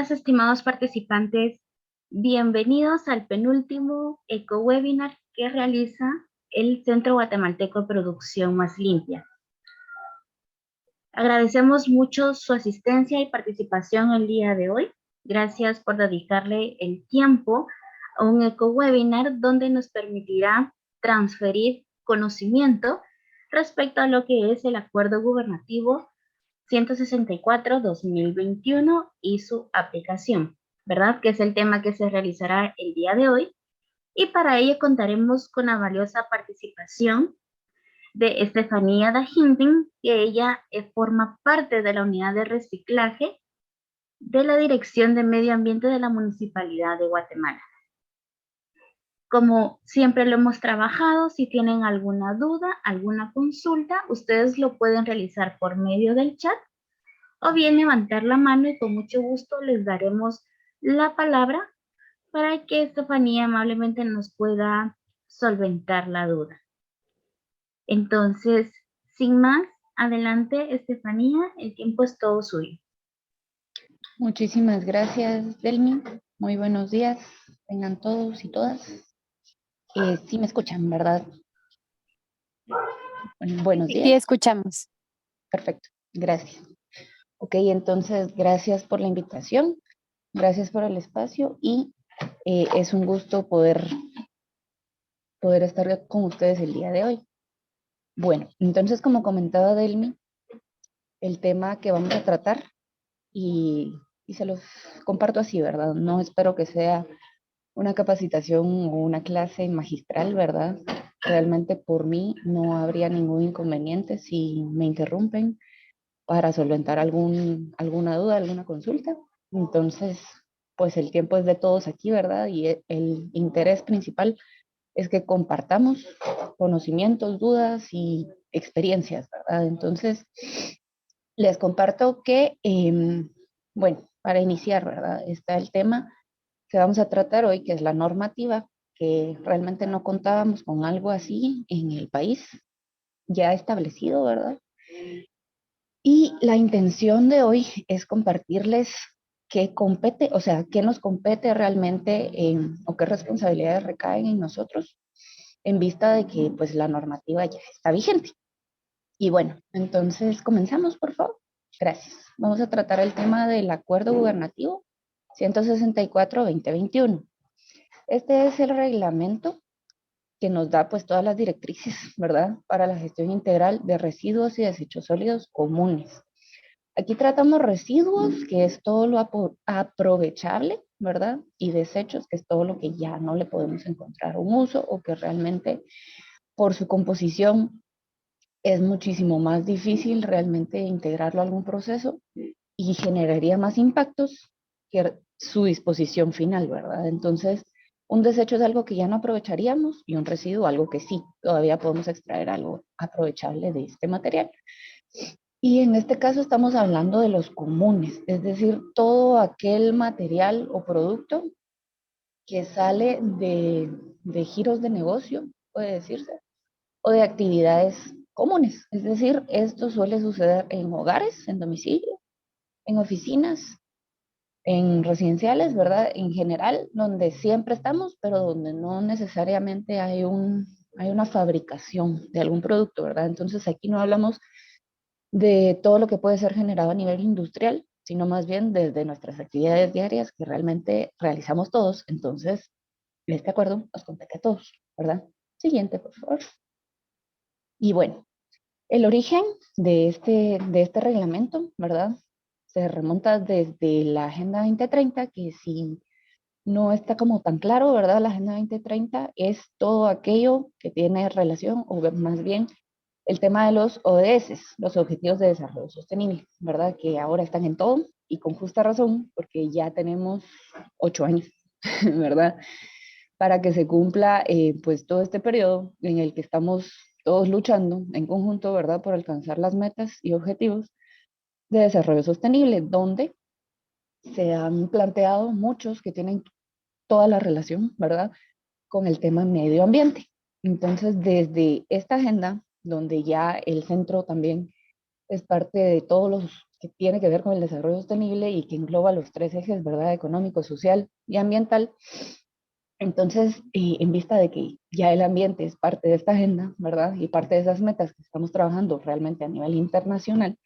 días, estimados participantes. Bienvenidos al penúltimo eco-webinar que realiza el Centro Guatemalteco de Producción Más Limpia. Agradecemos mucho su asistencia y participación el día de hoy. Gracias por dedicarle el tiempo a un eco-webinar donde nos permitirá transferir conocimiento respecto a lo que es el Acuerdo Gubernativo 164-2021 y su aplicación, ¿verdad? Que es el tema que se realizará el día de hoy. Y para ello contaremos con la valiosa participación de Estefanía Dahinting, que ella forma parte de la unidad de reciclaje de la Dirección de Medio Ambiente de la Municipalidad de Guatemala. Como siempre lo hemos trabajado, si tienen alguna duda, alguna consulta, ustedes lo pueden realizar por medio del chat o bien levantar la mano y con mucho gusto les daremos la palabra para que Estefanía amablemente nos pueda solventar la duda. Entonces, sin más, adelante Estefanía, el tiempo es todo suyo. Muchísimas gracias, Delmi. Muy buenos días, tengan todos y todas. Sí me escuchan, ¿verdad? Buenos días. Sí, escuchamos. Perfecto, gracias. Ok, entonces, gracias por la invitación, gracias por el espacio y es un gusto poder estar con ustedes el día de hoy. Bueno, entonces, como comentaba Delmi, el tema que vamos a tratar y se los comparto así, ¿verdad? No espero que sea una capacitación o una clase magistral, ¿verdad? Realmente por mí no habría ningún inconveniente si me interrumpen para solventar alguna duda, alguna consulta. Entonces, pues el tiempo es de todos aquí, ¿verdad? Y el interés principal es que compartamos conocimientos, dudas y experiencias, ¿verdad? Entonces, les comparto que, bueno, para iniciar, ¿verdad? Está el tema que vamos a tratar hoy, que es la normativa, que realmente no contábamos con algo así en el país ya establecido, ¿verdad? Y la intención de hoy es compartirles qué compete, o sea, qué nos compete realmente o qué responsabilidades recaen en nosotros en vista de que pues la normativa ya está vigente. Y bueno, entonces comenzamos, por favor. Gracias. Vamos a tratar el tema del Acuerdo Gubernativo 164-2021. Este es el reglamento que nos da pues todas las directrices, ¿verdad? Para la gestión integral de residuos y desechos sólidos comunes. Aquí tratamos residuos, que es todo lo aprovechable, ¿verdad? Y desechos, que es todo lo que ya no le podemos encontrar un uso o que realmente por su composición es muchísimo más difícil realmente integrarlo a algún proceso y generaría más impactos que su disposición final, ¿verdad? Entonces, un desecho es algo que ya no aprovecharíamos y un residuo algo que sí, todavía podemos extraer algo aprovechable de este material. Y en este caso estamos hablando de los comunes, es decir, todo aquel material o producto que sale de giros de negocio, puede decirse, o de actividades comunes. Es decir, esto suele suceder en hogares, en domicilio, en oficinas, en residenciales, ¿verdad? En general, donde siempre estamos, pero donde no necesariamente hay una fabricación de algún producto, ¿verdad? Entonces aquí no hablamos de todo lo que puede ser generado a nivel industrial, sino más bien desde nuestras actividades diarias que realmente realizamos todos. Entonces, este acuerdo nos compete a todos, ¿verdad? Siguiente, por favor. Y bueno, el origen de este reglamento, ¿verdad? Se remonta desde la Agenda 2030, que si no está como tan claro, ¿verdad? La Agenda 2030 es todo aquello que tiene relación, o más bien el tema de los ODS, los Objetivos de Desarrollo Sostenible, ¿verdad? Que ahora están en todo y con justa razón, porque ya tenemos 8 años, ¿verdad? Para que se cumpla pues todo este periodo en el que estamos todos luchando en conjunto, ¿verdad? Por alcanzar las metas y objetivos de desarrollo sostenible, donde se han planteado muchos que tienen toda la relación, ¿verdad? Con el tema medio ambiente. Entonces, desde esta agenda, donde ya el centro también es parte de todos que tiene que ver con el desarrollo sostenible y que engloba los tres ejes, ¿verdad? Económico, social y ambiental. Entonces, en vista de que ya el ambiente es parte de esta agenda, ¿verdad? Y parte de esas metas que estamos trabajando realmente a nivel internacional,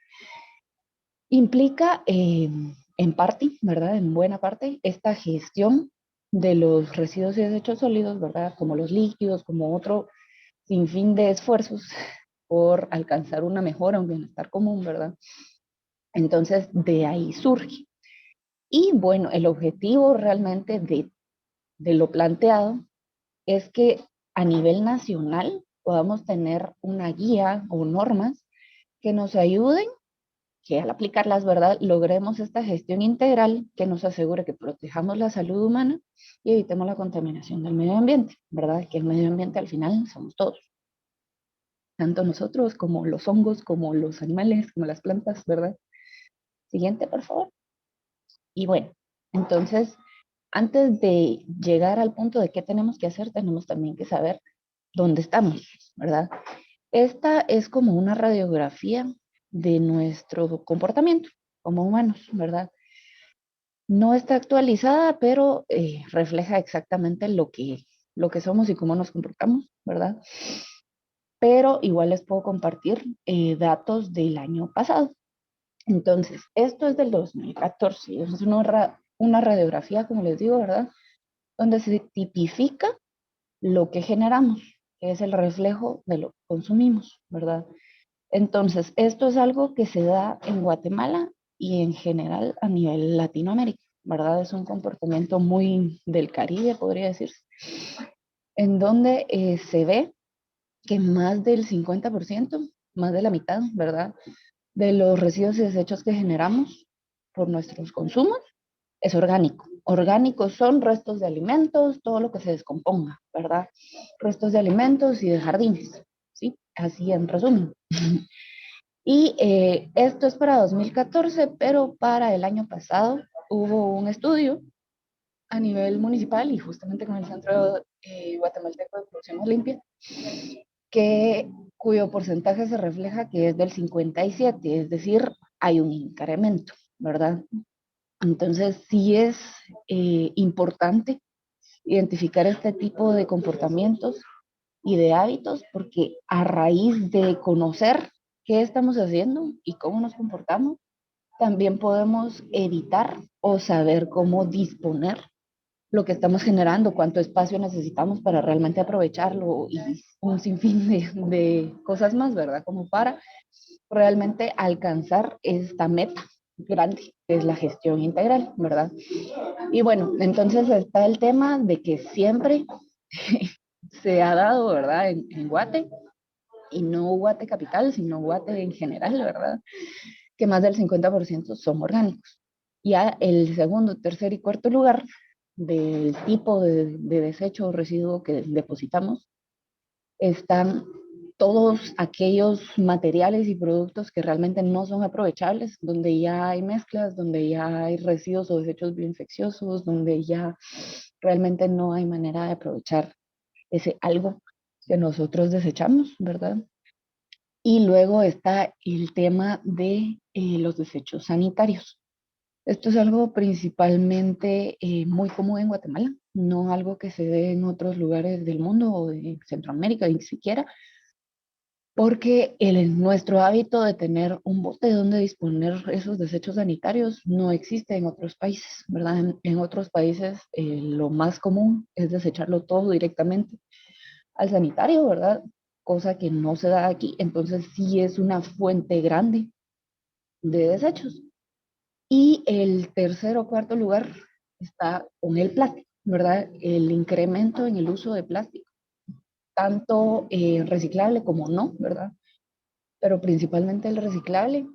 implica en parte, ¿verdad? En buena parte, esta gestión de los residuos y desechos sólidos, ¿verdad? Como los líquidos, como otro sinfín de esfuerzos por alcanzar una mejora, un bienestar común, ¿verdad? Entonces, de ahí surge. Y bueno, el objetivo realmente de lo planteado es que a nivel nacional podamos tener una guía o normas que nos ayuden, que al aplicarlas, ¿verdad?, logremos esta gestión integral que nos asegure que protejamos la salud humana y evitemos la contaminación del medio ambiente, ¿verdad? Que el medio ambiente al final somos todos, tanto nosotros como los hongos, como los animales, como las plantas, ¿verdad? Siguiente, por favor. Y bueno, entonces, antes de llegar al punto de qué tenemos que hacer, tenemos también que saber dónde estamos, ¿verdad? Esta es como una radiografía de nuestro comportamiento como humanos, ¿verdad? No está actualizada, pero refleja exactamente lo que somos y cómo nos comportamos, ¿verdad? Pero igual les puedo compartir datos del año pasado. Entonces, esto es del 2014, es una radiografía, como les digo, ¿verdad? Donde se tipifica lo que generamos, que es el reflejo de lo que consumimos, ¿verdad? Entonces, esto es algo que se da en Guatemala y en general a nivel Latinoamérica, ¿verdad? Es un comportamiento muy del Caribe, podría decirse, en donde se ve que más del 50%, más de la mitad, ¿verdad? De los residuos y desechos que generamos por nuestros consumos es orgánico. Orgánicos son restos de alimentos, todo lo que se descomponga, ¿verdad? Restos de alimentos y de jardines, ¿sí? Así en resumen. Y esto es para 2014, pero para el año pasado hubo un estudio a nivel municipal y justamente con el Centro Guatemalteco de Producción Más Limpia, que, cuyo porcentaje se refleja que es del 57, es decir, hay un incremento, ¿verdad? Entonces sí es importante identificar este tipo de comportamientos y de hábitos porque a raíz de conocer qué estamos haciendo y cómo nos comportamos, también podemos evitar o saber cómo disponer lo que estamos generando, cuánto espacio necesitamos para realmente aprovecharlo y un sinfín de cosas más, ¿verdad? Como para realmente alcanzar esta meta grande, que es la gestión integral, ¿verdad? Y bueno, entonces está el tema de que siempre se ha dado, ¿verdad? En Guate, y no Guate capital, sino Guate en general, ¿verdad? Que más del 50% son orgánicos. Ya el segundo, tercer y cuarto lugar del tipo de desecho o residuo que depositamos están todos aquellos materiales y productos que realmente no son aprovechables, donde ya hay mezclas, donde ya hay residuos o desechos bioinfecciosos, donde ya realmente no hay manera de aprovechar ese algo que nosotros desechamos, ¿verdad? Y luego está el tema de los desechos sanitarios. Esto es algo principalmente muy común en Guatemala, no algo que se ve en otros lugares del mundo o de Centroamérica ni siquiera, porque nuestro hábito de tener un bote donde disponer esos desechos sanitarios no existe en otros países, ¿verdad? En otros países lo más común es desecharlo todo directamente al sanitario, ¿verdad? Cosa que no se da aquí, entonces sí es una fuente grande de desechos. Y el tercer o cuarto lugar está con el plástico, ¿verdad? El incremento en el uso de plástico, tanto reciclable como no, ¿verdad? Pero principalmente el reciclable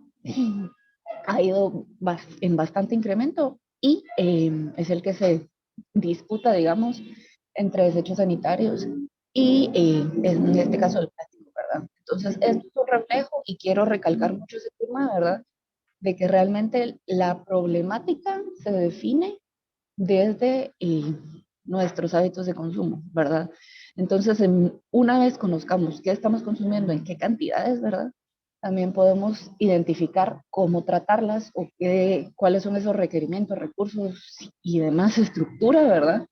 ha ido en bastante incremento y es el que se disputa, digamos, entre desechos sanitarios y en este caso el plástico, ¿verdad? Entonces, esto es un reflejo y quiero recalcar mucho ese tema, ¿verdad? De que realmente la problemática se define desde nuestros hábitos de consumo, ¿verdad? Entonces, una vez conozcamos qué estamos consumiendo, en qué cantidades, ¿verdad? También podemos identificar cómo tratarlas o cuáles son esos requerimientos, recursos y demás estructura, ¿verdad?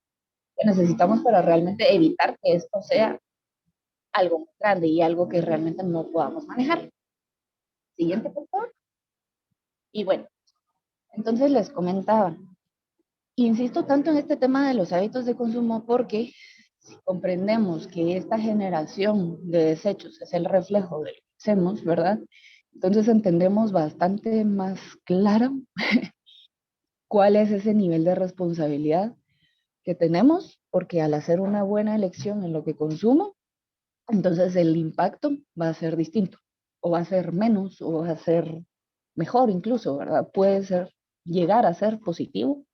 Que necesitamos para realmente evitar que esto sea algo muy grande y algo que realmente no podamos manejar. Siguiente, por favor. Y bueno, entonces les comentaba, insisto tanto en este tema de los hábitos de consumo porque si comprendemos que esta generación de desechos es el reflejo de lo que hacemos, ¿verdad? Entonces entendemos bastante más claro cuál es ese nivel de responsabilidad que tenemos, porque al hacer una buena elección en lo que consumo, entonces el impacto va a ser distinto, o va a ser menos, o va a ser mejor incluso, ¿verdad? Puede ser, llegar a ser positivo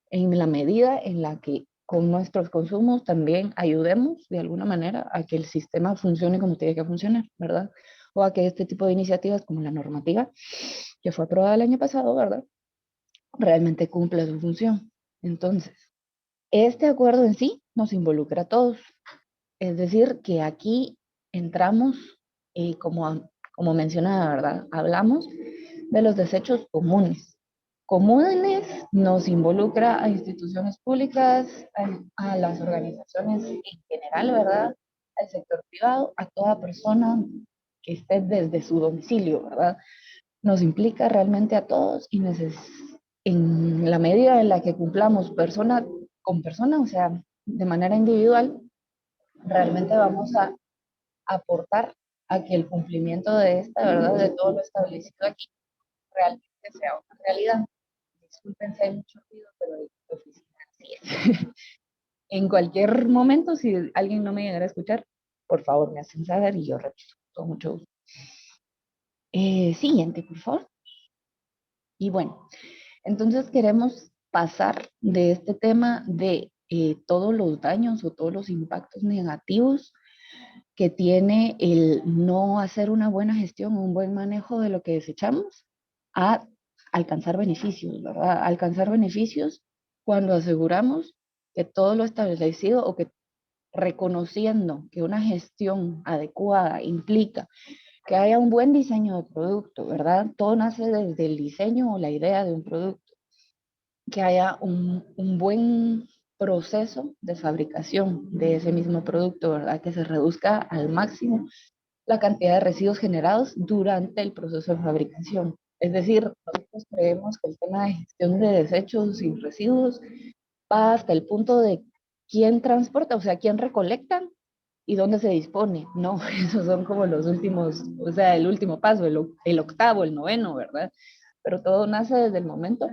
en la medida en la que con nuestros consumos también ayudemos de alguna manera a que el sistema funcione como tiene que funcionar, ¿verdad? O a que este tipo de iniciativas como la normativa que fue aprobada el año pasado, ¿verdad? Realmente cumpla su función. Entonces, este acuerdo en sí nos involucra a todos, es decir, que aquí entramos, como mencionaba, ¿verdad? Hablamos de los desechos comunes. Comunes nos involucra a instituciones públicas, a las organizaciones en general, ¿verdad? Al sector privado, a toda persona que esté desde su domicilio, ¿verdad? Nos implica realmente a todos y en la medida en la que cumplamos persona con persona, o sea, de manera individual, realmente vamos a aportar a que el cumplimiento de esta, ¿verdad? De todo lo establecido aquí realmente sea una realidad. Disculpen si hay mucho ruido, pero de oficina así es. En cualquier momento, si alguien no me llegara a escuchar, por favor me hacen saber y yo repito, con mucho gusto. Siguiente, por favor. Y bueno, entonces queremos pasar de este tema de todos los daños o todos los impactos negativos que tiene el no hacer una buena gestión o un buen manejo de lo que desechamos a alcanzar beneficios, ¿verdad? Alcanzar beneficios cuando aseguramos que todo lo establecido o que reconociendo que una gestión adecuada implica que haya un buen diseño de producto, ¿verdad? Todo nace desde el diseño o la idea de un producto, que haya un buen proceso de fabricación de ese mismo producto, ¿verdad? Que se reduzca al máximo la cantidad de residuos generados durante el proceso de fabricación. Es decir, nosotros creemos que el tema de gestión de desechos y residuos va hasta el punto de quién transporta, o sea, quién recolecta y dónde se dispone. No, esos son como los últimos, o sea, el último paso, el octavo, el noveno, ¿verdad? Pero todo nace desde el momento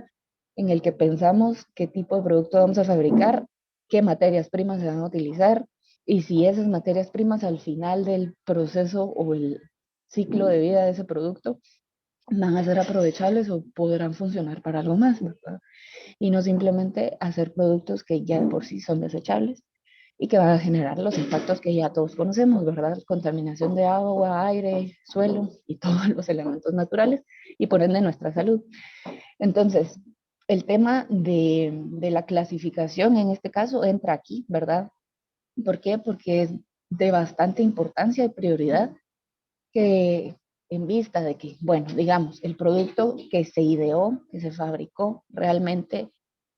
en el que pensamos qué tipo de producto vamos a fabricar, qué materias primas se van a utilizar y si esas materias primas al final del proceso o el ciclo de vida de ese producto van a ser aprovechables o podrán funcionar para algo más, ¿verdad? Y no simplemente hacer productos que ya de por sí son desechables y que van a generar los impactos que ya todos conocemos, ¿verdad? Contaminación de agua, aire, suelo y todos los elementos naturales y por ende nuestra salud. Entonces, el tema de la clasificación en este caso entra aquí, ¿verdad? ¿Por qué? Porque es de bastante importancia y prioridad que en vista de que, bueno, digamos, el producto que se ideó, que se fabricó, realmente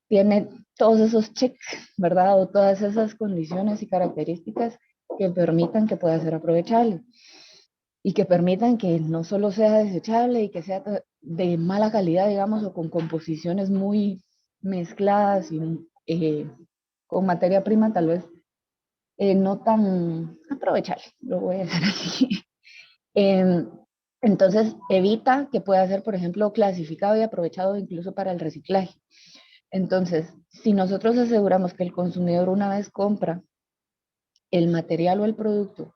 tiene todos esos checks, ¿verdad? O todas esas condiciones y características que permitan que pueda ser aprovechable y que permitan que no solo sea desechable y que sea de mala calidad, digamos, o con composiciones muy mezcladas y con materia prima tal vez no tan aprovechable, lo voy a decir así. Em, entonces, evita que pueda ser, por ejemplo, clasificado y aprovechado incluso para el reciclaje. Entonces, si nosotros aseguramos que el consumidor una vez compra el material o el producto,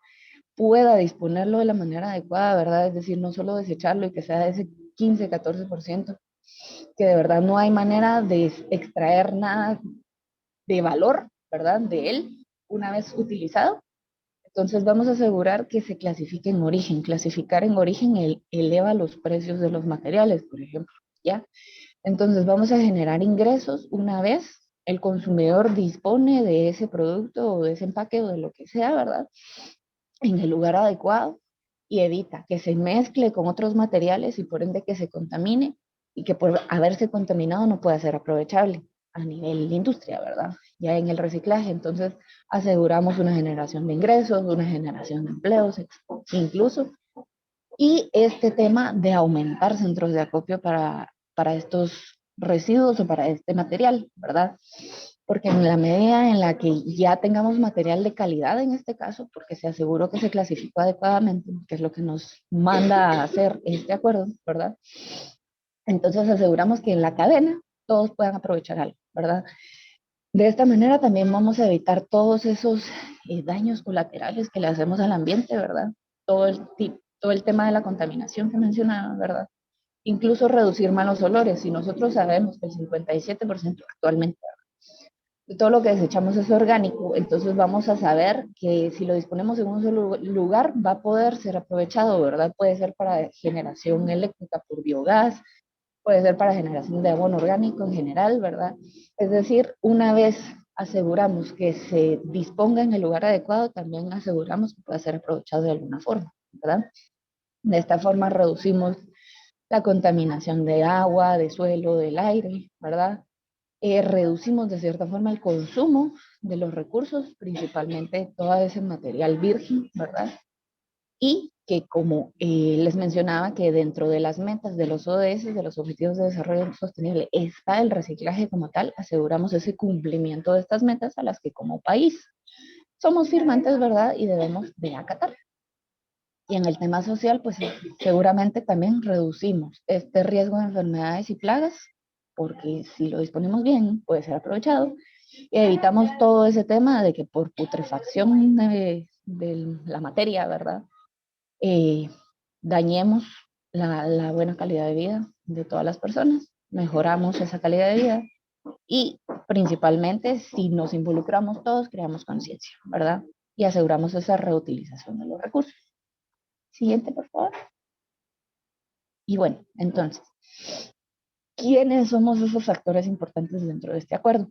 pueda disponerlo de la manera adecuada, ¿verdad? Es decir, no solo desecharlo y que sea de ese 15, 14%, que de verdad no hay manera de extraer nada de valor, ¿verdad? De él una vez utilizado. Entonces vamos a asegurar que se clasifique en origen. Clasificar en origen eleva los precios de los materiales, por ejemplo, ¿ya? Entonces vamos a generar ingresos una vez el consumidor dispone de ese producto o de ese empaque o de lo que sea, ¿verdad? En el lugar adecuado y evita que se mezcle con otros materiales y por ende que se contamine y que por haberse contaminado no pueda ser aprovechable a nivel de industria, ¿verdad? Ya en el reciclaje, entonces aseguramos una generación de ingresos, una generación de empleos, incluso, y este tema de aumentar centros de acopio para estos residuos o para este material, ¿verdad? Porque en la medida en la que ya tengamos material de calidad en este caso, porque se aseguró que se clasificó adecuadamente, que es lo que nos manda a hacer este acuerdo, ¿verdad? Entonces aseguramos que en la cadena todos puedan aprovechar algo, ¿verdad? De esta manera también vamos a evitar todos esos daños colaterales que le hacemos al ambiente, ¿verdad? Todo el tema de la contaminación que mencionaba, ¿verdad? Incluso reducir malos olores. Si nosotros sabemos que el 57% actualmente de todo lo que desechamos es orgánico, entonces vamos a saber que si lo disponemos en un solo lugar va a poder ser aprovechado, ¿verdad? Puede ser para generación eléctrica por biogás, puede ser para generación de abono orgánico en general, ¿verdad? Es decir, una vez aseguramos que se disponga en el lugar adecuado, también aseguramos que pueda ser aprovechado de alguna forma, ¿verdad? De esta forma reducimos la contaminación de agua, de suelo, del aire, ¿verdad? Reducimos de cierta forma el consumo de los recursos, principalmente todo ese material virgen, ¿verdad? Y que como les mencionaba que dentro de las metas de los ODS, de los Objetivos de Desarrollo Sostenible, está el reciclaje como tal, aseguramos ese cumplimiento de estas metas a las que como país somos firmantes, ¿verdad? Y debemos de acatar. Y en el tema social, pues seguramente también reducimos este riesgo de enfermedades y plagas, porque si lo disponemos bien, puede ser aprovechado. Y evitamos todo ese tema de que por putrefacción de la materia, ¿verdad? eh, dañemos la buena calidad de vida de todas las personas, mejoramos esa calidad de vida y principalmente si nos involucramos todos, creamos conciencia, ¿verdad? Y aseguramos esa reutilización de los recursos. Siguiente, por favor. Y bueno, entonces, ¿quiénes somos esos actores importantes dentro de este acuerdo?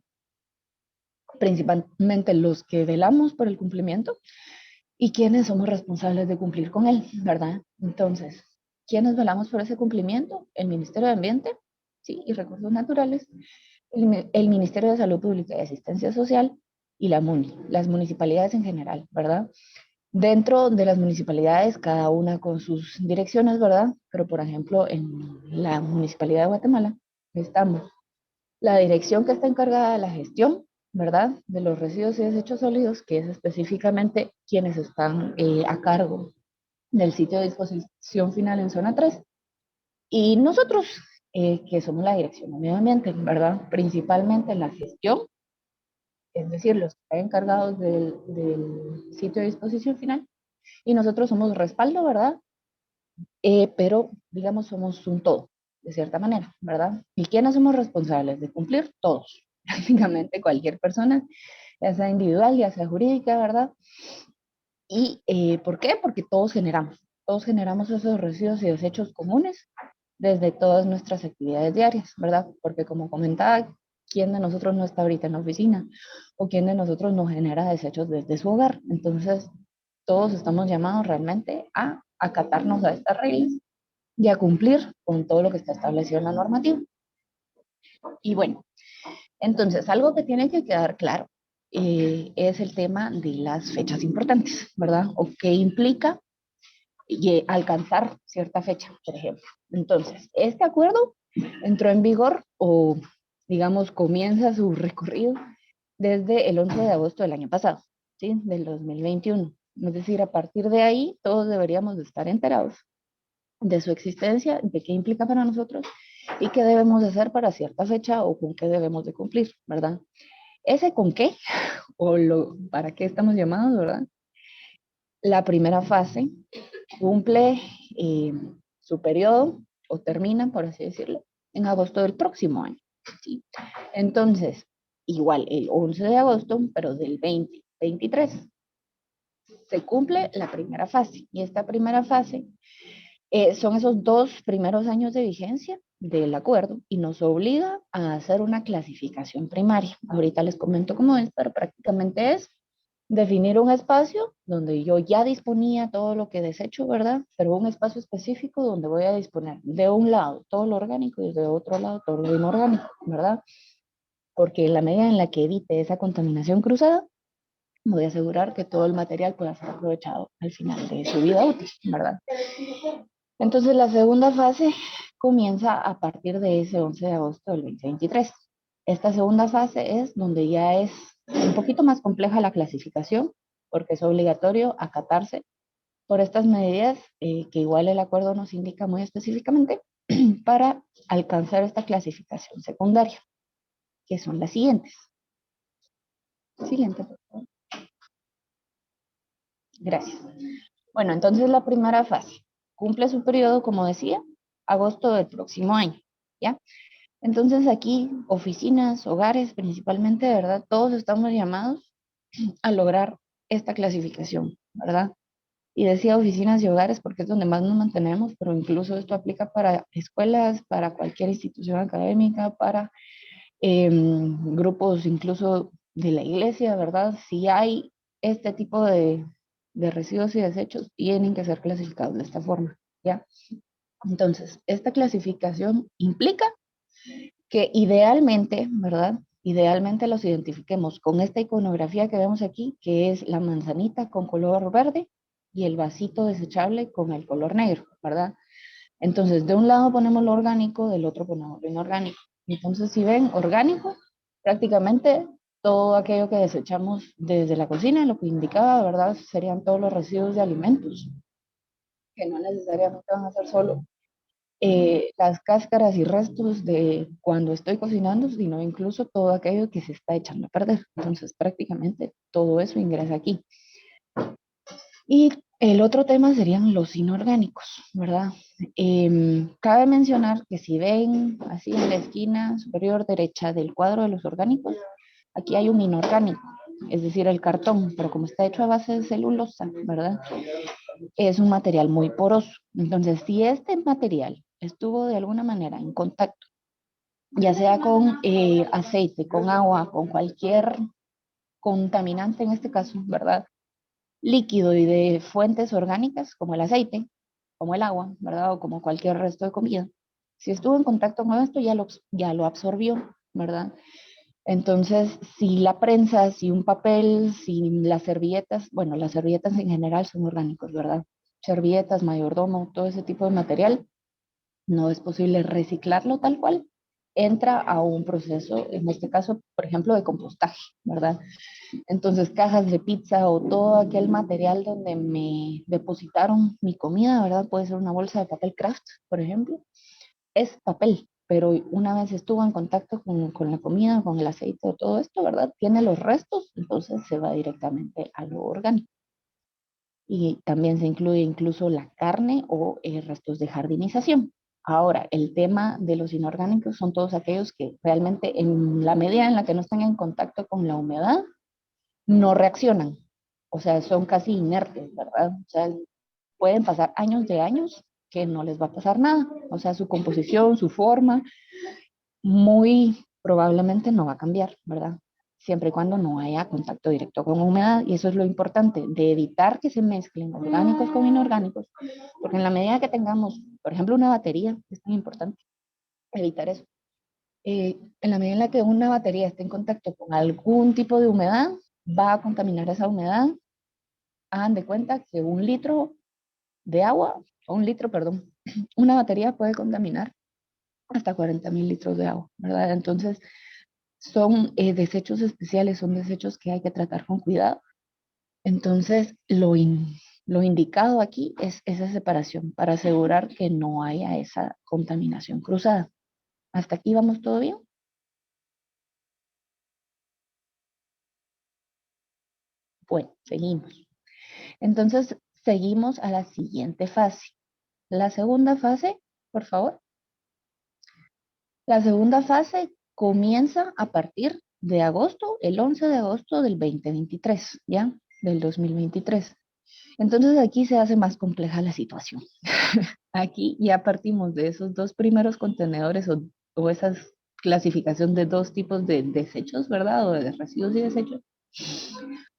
Principalmente los que velamos por el cumplimiento y quiénes somos responsables de cumplir con él, ¿verdad? Entonces, ¿quiénes velamos por ese cumplimiento? El Ministerio de Ambiente, sí, y Recursos Naturales, el Ministerio de Salud Pública y Asistencia Social y la MUNI, las municipalidades en general, ¿verdad? Dentro de las municipalidades, cada una con sus direcciones, ¿verdad? Pero, por ejemplo, en la Municipalidad de Guatemala estamos la dirección que está encargada de la gestión, ¿verdad? De los residuos y desechos sólidos, que es específicamente quienes están a cargo del sitio de disposición final en zona 3. Y nosotros, que somos la dirección de medio ambiente, ¿verdad? Principalmente en la gestión, es decir, los que están encargados del sitio de disposición final. Y nosotros somos respaldo, ¿verdad? Pero, digamos, somos un todo, de cierta manera, ¿verdad? ¿Y quiénes somos responsables de cumplir? Todos, prácticamente cualquier persona, ya sea individual, ya sea jurídica, ¿verdad? ¿Y por qué? Porque todos generamos esos residuos y desechos comunes desde todas nuestras actividades diarias, ¿verdad? Porque como comentaba, ¿quién de nosotros no está ahorita en la oficina? ¿O quién de nosotros no genera desechos desde su hogar? Entonces, todos estamos llamados realmente a acatarnos a estas reglas y a cumplir con todo lo que está establecido en la normativa. Y bueno, entonces algo que tiene que quedar claro es el tema de las fechas importantes, ¿verdad? O qué implica alcanzar cierta fecha, por ejemplo. Entonces, este acuerdo entró en vigor o, digamos, comienza su recorrido desde el 11 de agosto del año pasado, ¿sí? Del 2021. Es decir, a partir de ahí todos deberíamos de estar enterados de su existencia, de qué implica para nosotros y qué debemos de hacer para cierta fecha o con qué debemos de cumplir, ¿verdad? Ese con qué o lo para qué estamos llamados, ¿verdad? La primera fase cumple eh, su periodo o termina, por así decirlo, en agosto del próximo año. ¿Sí? Entonces, igual el 11 de agosto, pero del 2023, se cumple la primera fase. Y esta primera fase son esos 2 primeros años de vigencia del acuerdo y nos obliga a hacer una clasificación primaria. Ahorita les comento cómo es, pero prácticamente es Definir un espacio donde yo ya disponía todo lo que desecho, ¿verdad? Pero un espacio específico donde voy a disponer de un lado todo lo orgánico y de otro lado todo lo inorgánico, ¿verdad? Porque en la medida en la que evite esa contaminación cruzada, voy a asegurar que todo el material pueda ser aprovechado al final de su vida útil, ¿verdad? Entonces la segunda fase comienza a partir de ese 11 de agosto del 2023. Esta segunda fase es donde ya es un poquito más compleja la clasificación, porque es obligatorio acatarse por estas medidas que igual el acuerdo nos indica muy específicamente para alcanzar esta clasificación secundaria, que son las siguientes. Siguiente, por favor. Gracias. Bueno, entonces la primera fase cumple su periodo, como decía, agosto del próximo año, ¿ya? Entonces aquí, oficinas, hogares principalmente, ¿verdad? Todos estamos llamados a lograr esta clasificación, ¿verdad? Y decía oficinas y hogares porque es donde más nos mantenemos, pero incluso esto aplica para escuelas, para cualquier institución académica, para grupos incluso de la iglesia, ¿verdad? Si hay este tipo de residuos y desechos, tienen que ser clasificados de esta forma, ¿ya? Entonces, esta clasificación implica que idealmente, ¿verdad? Idealmente los identifiquemos con esta iconografía que vemos aquí, que es la manzanita con color verde y el vasito desechable con el color negro, ¿verdad? Entonces, de un lado ponemos lo orgánico, del otro ponemos lo inorgánico. Entonces, si ven orgánico, prácticamente todo aquello que desechamos desde la cocina, lo que indicaba, ¿verdad? Serían todos los residuos de alimentos, que no necesariamente van a ser solo las cáscaras y restos de cuando estoy cocinando, sino incluso todo aquello que se está echando a perder. Entonces, prácticamente todo eso ingresa aquí. Y el otro tema serían los inorgánicos, ¿verdad? Cabe mencionar que si ven así en la esquina superior derecha del cuadro de los orgánicos, aquí hay un inorgánico, es decir, el cartón, pero como está hecho a base de celulosa, ¿verdad? Es un material muy poroso. Entonces, si este material estuvo de alguna manera en contacto, ya sea con aceite, con agua, con cualquier contaminante en este caso, ¿verdad? Líquido y de fuentes orgánicas, como el aceite, como el agua, ¿verdad? O como cualquier resto de comida. Si estuvo en contacto con esto, ya lo absorbió, ¿verdad? Entonces, si la prensa, si un papel, si las servilletas, bueno, las servilletas en general son orgánicos, ¿verdad? Servilletas, mayordomo, todo ese tipo de material, no es posible reciclarlo tal cual. Entra a un proceso, en este caso, por ejemplo, de compostaje, ¿verdad? Entonces, cajas de pizza o todo aquel material donde me depositaron mi comida, ¿verdad? Puede ser una bolsa de papel craft, por ejemplo, es papel, pero una vez estuvo en contacto con la comida, con el aceite o todo esto, ¿verdad? Tiene los restos, entonces se va directamente a lo orgánico. Y también se incluye incluso la carne o restos de jardinización. Ahora, el tema de los inorgánicos son todos aquellos que realmente en la medida en la que no están en contacto con la humedad, no reaccionan. O sea, son casi inertes, ¿verdad? O sea, pueden pasar años de años que no les va a pasar nada. O sea, su composición, su forma, muy probablemente no va a cambiar, ¿verdad? Siempre y cuando no haya contacto directo con humedad. Y eso es lo importante, de evitar que se mezclen orgánicos con inorgánicos, porque en la medida que tengamos, por ejemplo, una batería, es tan importante evitar eso. En la medida en la que una batería esté en contacto con algún tipo de humedad, va a contaminar esa humedad. Hagan de cuenta que un litro de agua, o un litro, perdón, una batería puede contaminar hasta 40.000 litros de agua, ¿verdad? Entonces, son desechos especiales, son desechos que hay que tratar con cuidado. Entonces, lo indicado aquí es esa separación para asegurar que no haya esa contaminación cruzada. ¿Hasta aquí vamos todo bien? Bueno, seguimos. Entonces, seguimos a la siguiente fase. La segunda fase, por favor. La segunda fase comienza a partir de agosto, el 11 de agosto del 2023, ¿ya? Del 2023. Entonces aquí se hace más compleja la situación. Aquí ya partimos de esos dos primeros contenedores o esa clasificación de dos tipos de desechos, ¿verdad? O de residuos y desechos.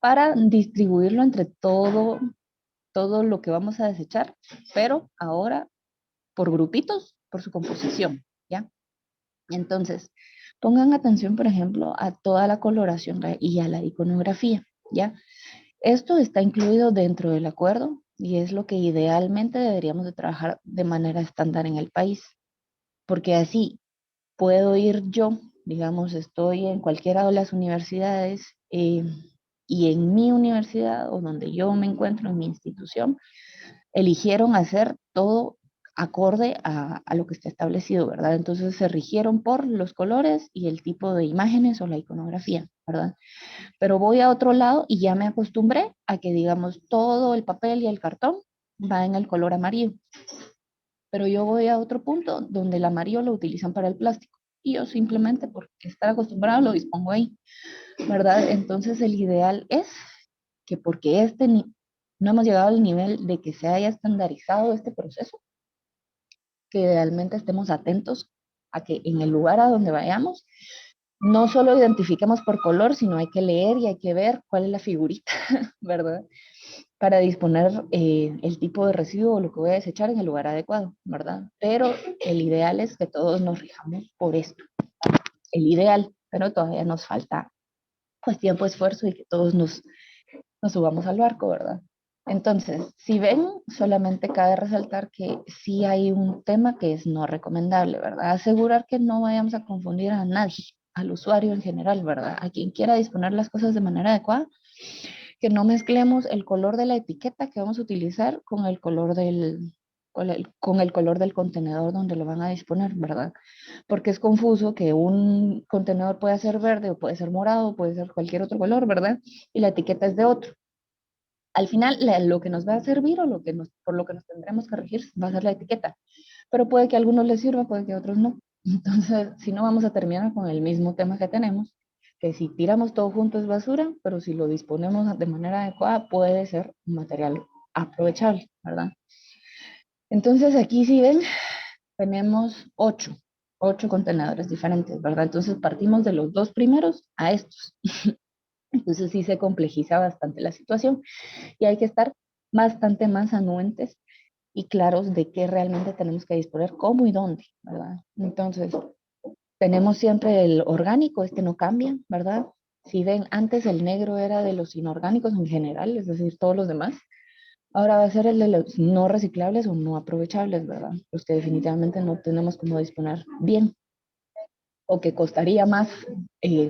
para distribuirlo entre todo lo que vamos a desechar, pero ahora por grupitos, por su composición, ¿ya? Entonces, pongan atención, por ejemplo, a toda la coloración y a la iconografía, ¿ya? Esto está incluido dentro del acuerdo y es lo que idealmente deberíamos de trabajar de manera estándar en el país, porque así puedo ir yo, digamos, estoy en cualquiera de las universidades y en mi universidad o donde yo me encuentro en mi institución, eligieron hacer todo acorde a lo que está establecido, ¿verdad? Entonces se rigieron por los colores y el tipo de imágenes o la iconografía, ¿verdad? Pero voy a otro lado y ya me acostumbré a que, digamos, todo el papel y el cartón va en el color amarillo. Pero yo voy a otro punto donde el amarillo lo utilizan para el plástico. Y yo simplemente, porque estar acostumbrado, lo dispongo ahí, ¿verdad? Entonces el ideal es que porque no hemos llegado al nivel de que se haya estandarizado este proceso, que idealmente estemos atentos a que en el lugar a donde vayamos, no solo identifiquemos por color, sino hay que leer y hay que ver cuál es la figurita, ¿verdad? Para disponer el tipo de residuo o lo que voy a desechar en el lugar adecuado, ¿verdad? Pero el ideal es que todos nos rijamos por esto, el ideal, pero todavía nos falta pues tiempo, esfuerzo y que todos nos subamos al barco, ¿verdad? Entonces, si ven, solamente cabe resaltar que sí hay un tema que es no recomendable, ¿verdad? Asegurar que no vayamos a confundir a nadie, al usuario en general, ¿verdad? A quien quiera disponer las cosas de manera adecuada, que no mezclemos el color de la etiqueta que vamos a utilizar con el color con el color del contenedor donde lo van a disponer, ¿verdad? Porque es confuso que un contenedor pueda ser verde o puede ser morado, puede ser cualquier otro color, ¿verdad? Y la etiqueta es de otro. Al final, lo que nos va a servir o por lo que nos tendremos que regir va a ser la etiqueta, pero puede que a algunos les sirva, puede que a otros no. Entonces, si no, vamos a terminar con el mismo tema que tenemos, que si tiramos todo junto es basura, pero si lo disponemos de manera adecuada puede ser un material aprovechable, ¿verdad? Entonces, aquí si ven, tenemos ocho contenedores diferentes, ¿verdad? Entonces, partimos de los dos primeros a estos. Entonces, sí se complejiza bastante la situación y hay que estar bastante más anuentes y claros de qué realmente tenemos que disponer, cómo y dónde, ¿verdad? Entonces, tenemos siempre el orgánico, este no cambia, ¿verdad? Si ven, antes el negro era de los inorgánicos en general, es decir, todos los demás. Ahora va a ser el de los no reciclables o no aprovechables, ¿verdad? Los que definitivamente no tenemos como disponer bien o que costaría más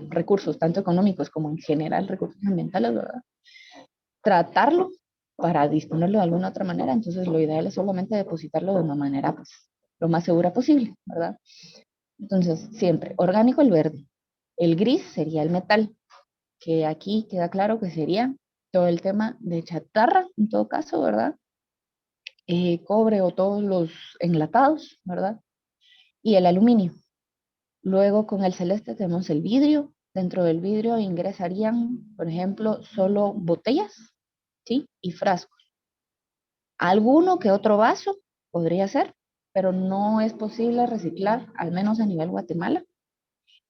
recursos, tanto económicos como en general recursos ambientales, ¿verdad? Tratarlo para disponerlo de alguna otra manera, entonces lo ideal es solamente depositarlo de una manera pues, lo más segura posible, ¿verdad? Entonces, siempre, orgánico el verde, el gris sería el metal, que aquí queda claro que sería todo el tema de chatarra, en todo caso, ¿verdad? Cobre o todos los enlatados, ¿verdad? Y el aluminio. Luego con el celeste tenemos el vidrio. Dentro del vidrio ingresarían, por ejemplo, solo botellas, ¿sí? Y frascos. Alguno que otro vaso podría ser, pero no es posible reciclar, al menos a nivel Guatemala.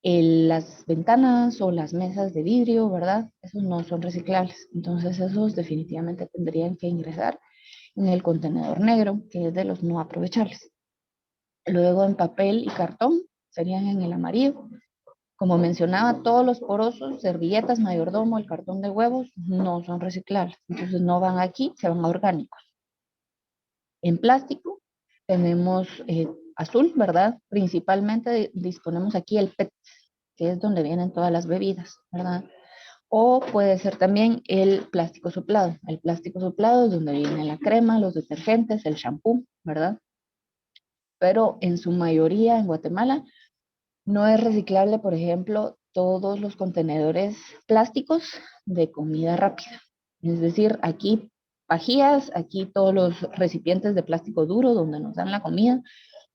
Las ventanas o las mesas de vidrio, ¿verdad? Esos no son reciclables. Entonces esos definitivamente tendrían que ingresar en el contenedor negro, que es de los no aprovechables. Luego en papel y cartón serían en el amarillo. Como mencionaba, todos los porosos, servilletas, mayordomo, el cartón de huevos, no son reciclables. Entonces no van aquí, se van a orgánicos. En plástico tenemos azul, ¿verdad? Principalmente disponemos aquí el PET, que es donde vienen todas las bebidas, ¿verdad? O puede ser también el plástico soplado. El plástico soplado es donde viene la crema, los detergentes, el shampoo, ¿verdad? Pero en su mayoría en Guatemala no es reciclable, por ejemplo, todos los contenedores plásticos de comida rápida. Es decir, aquí pajillas, aquí todos los recipientes de plástico duro donde nos dan la comida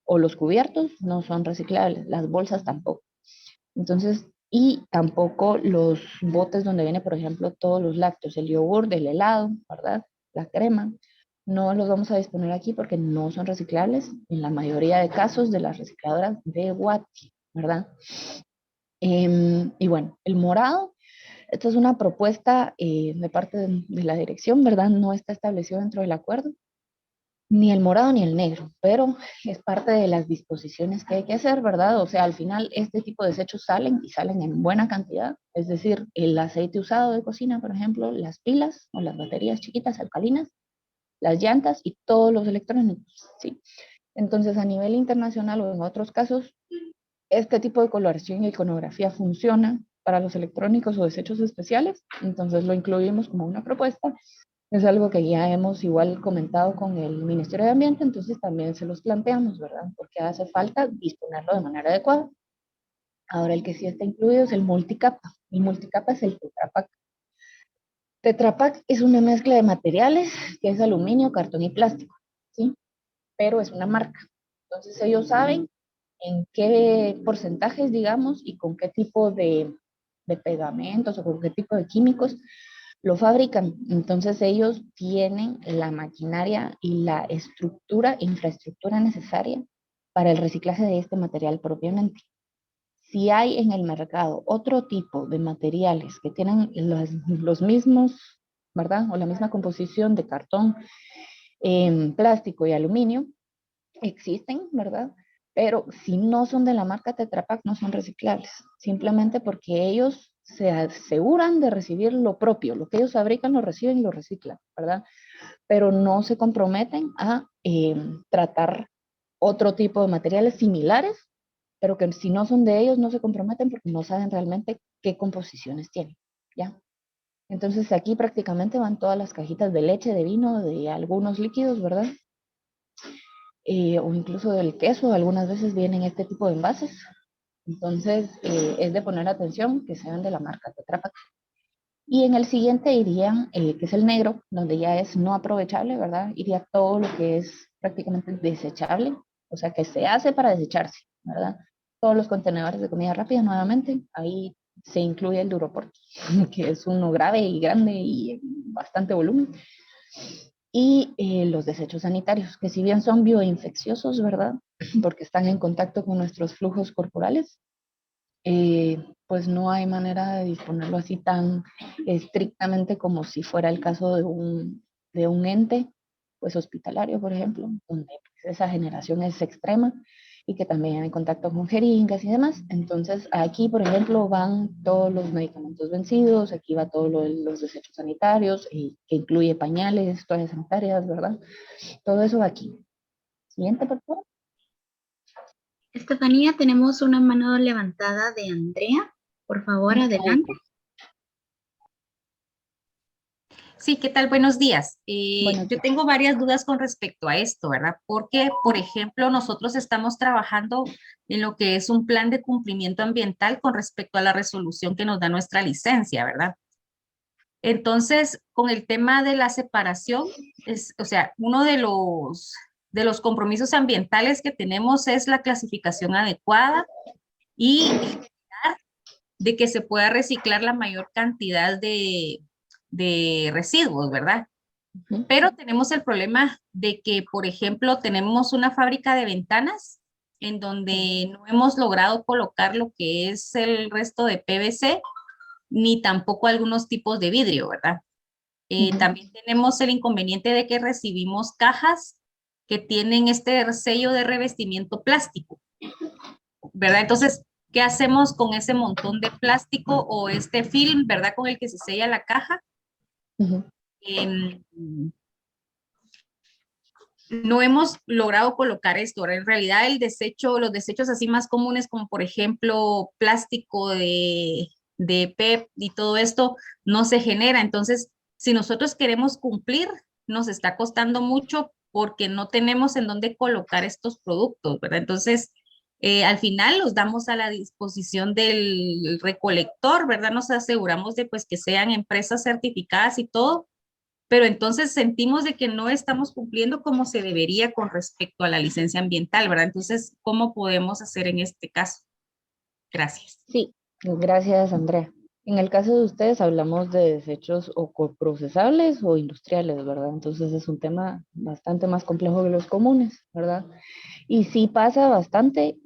o los cubiertos no son reciclables, las bolsas tampoco. Entonces, y tampoco los botes donde viene, por ejemplo, todos los lácteos, el yogur, el helado, ¿verdad? La crema. No los vamos a disponer aquí porque no son reciclables en la mayoría de casos de las recicladoras de Guati, ¿verdad? Y bueno, el morado Esta es una propuesta de parte de la dirección, ¿verdad? No está establecido dentro del acuerdo, ni el morado ni el negro, pero es parte de las disposiciones que hay que hacer, ¿verdad? O sea, al final este tipo de desechos salen y salen en buena cantidad, es decir, el aceite usado de cocina, por ejemplo, las pilas o las baterías chiquitas alcalinas, las llantas y todos los electrónicos, ¿sí? Entonces, a nivel internacional o en otros casos, este tipo de coloración y iconografía funciona para los electrónicos o desechos especiales, entonces lo incluimos como una propuesta. Es algo que ya hemos igual comentado con el Ministerio de Ambiente, entonces también se los planteamos, ¿verdad? Porque hace falta disponerlo de manera adecuada. Ahora el que sí está incluido es el multicapa. El multicapa es el Tetra Pak. Tetra Pak es una mezcla de materiales que es aluminio, cartón y plástico, ¿sí? Pero es una marca. Entonces ellos saben en qué porcentajes, digamos, y con qué tipo de pegamentos o con qué tipo de químicos lo fabrican. Entonces ellos tienen la maquinaria y la estructura, infraestructura necesaria para el reciclaje de este material propiamente. Si hay en el mercado otro tipo de materiales que tienen los mismos, ¿verdad? O la misma composición de cartón, plástico y aluminio, existen, ¿verdad? Pero si no son de la marca Tetra Pak, no son reciclables, simplemente porque ellos se aseguran de recibir lo propio, lo que ellos fabrican lo reciben y lo reciclan, ¿verdad? Pero no se comprometen a tratar otro tipo de materiales similares, pero que si no son de ellos no se comprometen porque no saben realmente qué composiciones tienen, ¿ya? Entonces aquí prácticamente van todas las cajitas de leche, de vino, de algunos líquidos, ¿verdad? O incluso del queso, algunas veces vienen este tipo de envases. Entonces, es de poner atención que sean de la marca Tetra Pak. Y en el siguiente irían, que es el negro, donde ya es no aprovechable, ¿verdad? Iría todo lo que es prácticamente desechable, o sea, que se hace para desecharse, ¿verdad? Todos los contenedores de comida rápida, nuevamente, ahí se incluye el Duroport, que es uno grave y grande y bastante volumen y los desechos sanitarios, que si bien son bioinfecciosos, ¿verdad? Porque están en contacto con nuestros flujos corporales, pues no hay manera de disponerlo así tan estrictamente como si fuera el caso de un ente, pues hospitalario, por ejemplo, donde pues, esa generación es extrema y que también hay contacto con jeringas y demás. Entonces, aquí, por ejemplo, van todos los medicamentos vencidos, aquí va todo lo de los desechos sanitarios, que incluye pañales, toallas sanitarias, ¿verdad? Todo eso va aquí. Siguiente, por favor. Estefanía, tenemos una mano levantada de Andrea. Por favor, adelante. Sí, ¿qué tal? Buenos días. Buenos Yo días. tengo varias dudas con respecto a esto, ¿verdad? Porque, por ejemplo, nosotros estamos trabajando en lo que es un plan de cumplimiento ambiental con respecto a la resolución que nos da nuestra licencia, ¿verdad? Entonces, con el tema de la separación, o sea, uno de los compromisos ambientales que tenemos es la clasificación adecuada y de que se pueda reciclar la mayor cantidad de residuos, ¿verdad? Pero tenemos el problema de que, por ejemplo, tenemos una fábrica de ventanas en donde no hemos logrado colocar lo que es el resto de PVC, ni tampoco algunos tipos de vidrio, ¿verdad? También tenemos el inconveniente de que recibimos cajas que tienen este sello de revestimiento plástico, ¿verdad? Entonces, ¿qué hacemos con ese montón de plástico o este film, ¿verdad? Con el que se sella la caja. No hemos logrado colocar esto. En realidad, el desecho, los desechos así más comunes, como por ejemplo plástico de PEP y todo esto, no se genera. Entonces, si nosotros queremos cumplir, nos está costando mucho porque no tenemos en dónde colocar estos productos, ¿verdad? Entonces, al final los damos a la disposición del recolector, ¿verdad? Nos aseguramos de pues que sean empresas certificadas y todo, pero entonces sentimos de que no estamos cumpliendo como se debería con respecto a la licencia ambiental, ¿verdad? Entonces, ¿cómo podemos hacer en este caso? Gracias. Sí, gracias, Andrea. En el caso de ustedes hablamos de desechos o coprocesables o industriales, ¿verdad? Entonces es un tema bastante más complejo que los comunes, ¿verdad? Y sí pasa bastante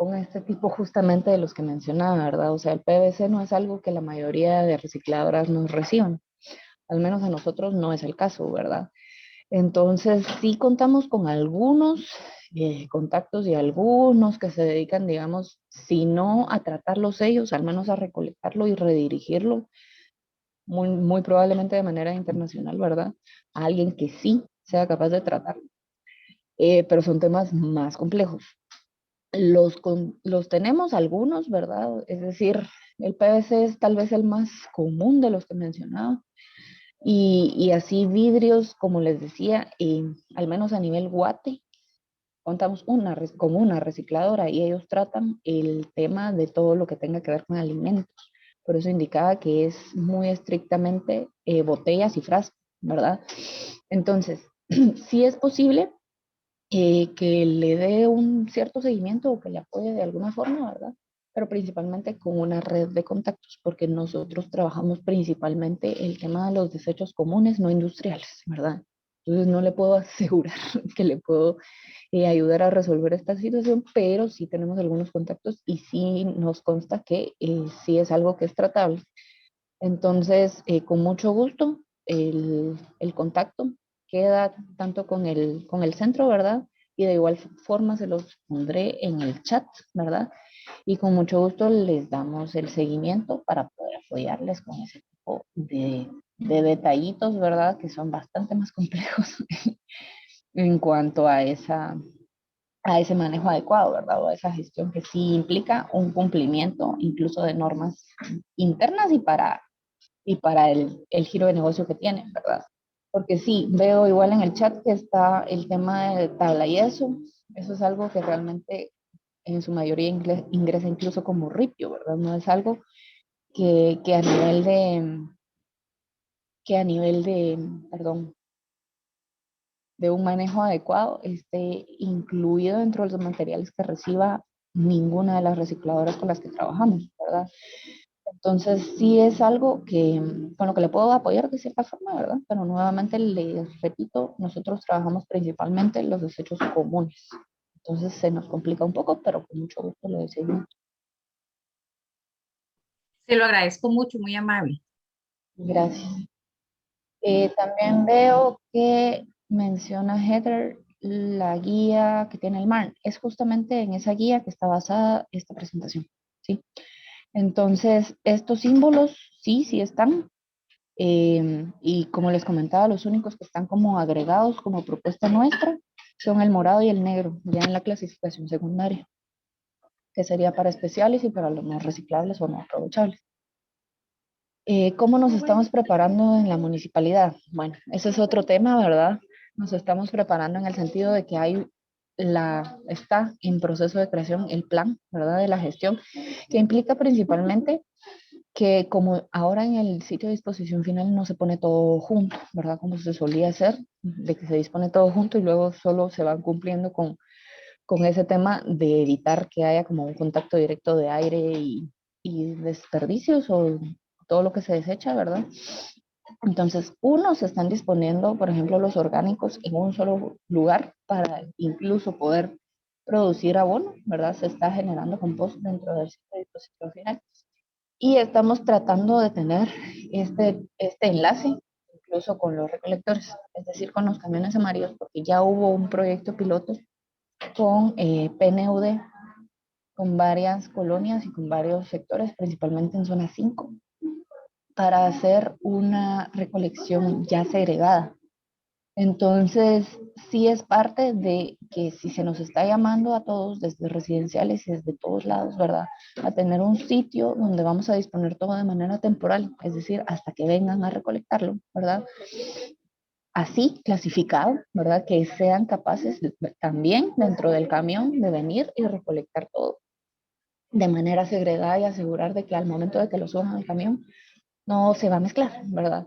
con este tipo justamente de los que mencionaba, ¿verdad? O sea, el PVC no es algo que la mayoría de recicladoras nos reciban, al menos a nosotros no es el caso, ¿verdad? Entonces, sí contamos con algunos contactos y algunos que se dedican, digamos, si no a tratarlos ellos, al menos a recolectarlo y redirigirlo, muy probablemente de manera internacional, ¿verdad? A alguien que sí sea capaz de tratarlo. Pero son temas más complejos. Los tenemos algunos, ¿verdad? Es decir, el PVC es tal vez el más común de los que mencionaba. Y así vidrios, como les decía, al menos a nivel Guate, contamos con una recicladora y ellos tratan el tema de todo lo que tenga que ver con alimentos. Por eso indicaba que es muy estrictamente botellas y frascos, ¿verdad? Entonces, sí es posible que le dé un cierto seguimiento o que le apoye de alguna forma, ¿verdad? Pero principalmente con una red de contactos, porque nosotros trabajamos principalmente el tema de los desechos comunes, no industriales, ¿verdad? Entonces no le puedo asegurar que le puedo ayudar a resolver esta situación, pero sí tenemos algunos contactos y sí nos consta que sí es algo que es tratable. Entonces, con mucho gusto, el contacto queda tanto con el centro, ¿verdad? Y de igual forma se los pondré en el chat, ¿verdad? Y con mucho gusto les damos el seguimiento para poder apoyarles con ese tipo de detallitos, ¿verdad? Que son bastante más complejos en cuanto a ese manejo adecuado, ¿verdad? O a esa gestión que sí implica un cumplimiento incluso de normas internas y para el giro de negocio que tienen, ¿verdad? Porque sí, veo igual en el chat que está el tema de tabla y eso es algo que realmente en su mayoría ingresa incluso como ripio, ¿verdad? No es algo que a nivel perdón, de un manejo adecuado esté incluido dentro de los materiales que reciba ninguna de las recicladoras con las que trabajamos, ¿verdad? Entonces, sí es algo que, con lo que le puedo apoyar de cierta forma, ¿verdad? Pero nuevamente les repito, nosotros trabajamos principalmente los desechos comunes. Entonces se nos complica un poco, pero con mucho gusto lo decimos. Se lo agradezco mucho, muy amable. Gracias. También veo que menciona Heather la guía que tiene el MARN. Es justamente en esa guía que está basada esta presentación, ¿sí? Entonces, estos símbolos sí están. Y como les comentaba, los únicos que están como agregados como propuesta nuestra son el morado y el negro, ya en la clasificación secundaria, que sería para especiales y para los no reciclables o no aprovechables. ¿Cómo nos estamos preparando en la municipalidad? Bueno, ese es otro tema, ¿verdad? Nos estamos preparando en el sentido de que está en proceso de creación el plan, ¿verdad? De la gestión, que implica principalmente que como ahora en el sitio de disposición final no se pone todo junto, ¿verdad? Como se solía hacer, de que se dispone todo junto y luego solo se van cumpliendo con ese tema de evitar que haya como un contacto directo de aire y desperdicios o todo lo que se desecha, ¿verdad? Entonces, se están disponiendo, por ejemplo, los orgánicos en un solo lugar para incluso poder producir abono, ¿verdad? Se está generando compost dentro del sitio de disposición final. Y estamos tratando de tener este enlace incluso con los recolectores, es decir, con los camiones amarillos, porque ya hubo un proyecto piloto con PNUD, con varias colonias y con varios sectores, principalmente en zona 5, para hacer una recolección ya segregada. Entonces, sí es parte de que si se nos está llamando a todos, desde residenciales y desde todos lados, ¿verdad? A tener un sitio donde vamos a disponer todo de manera temporal, es decir, hasta que vengan a recolectarlo, ¿verdad? Así clasificado, ¿verdad? Que sean capaces también dentro del camión de venir y recolectar todo de manera segregada y asegurar de que al momento de que lo suban al camión no se va a mezclar, ¿verdad?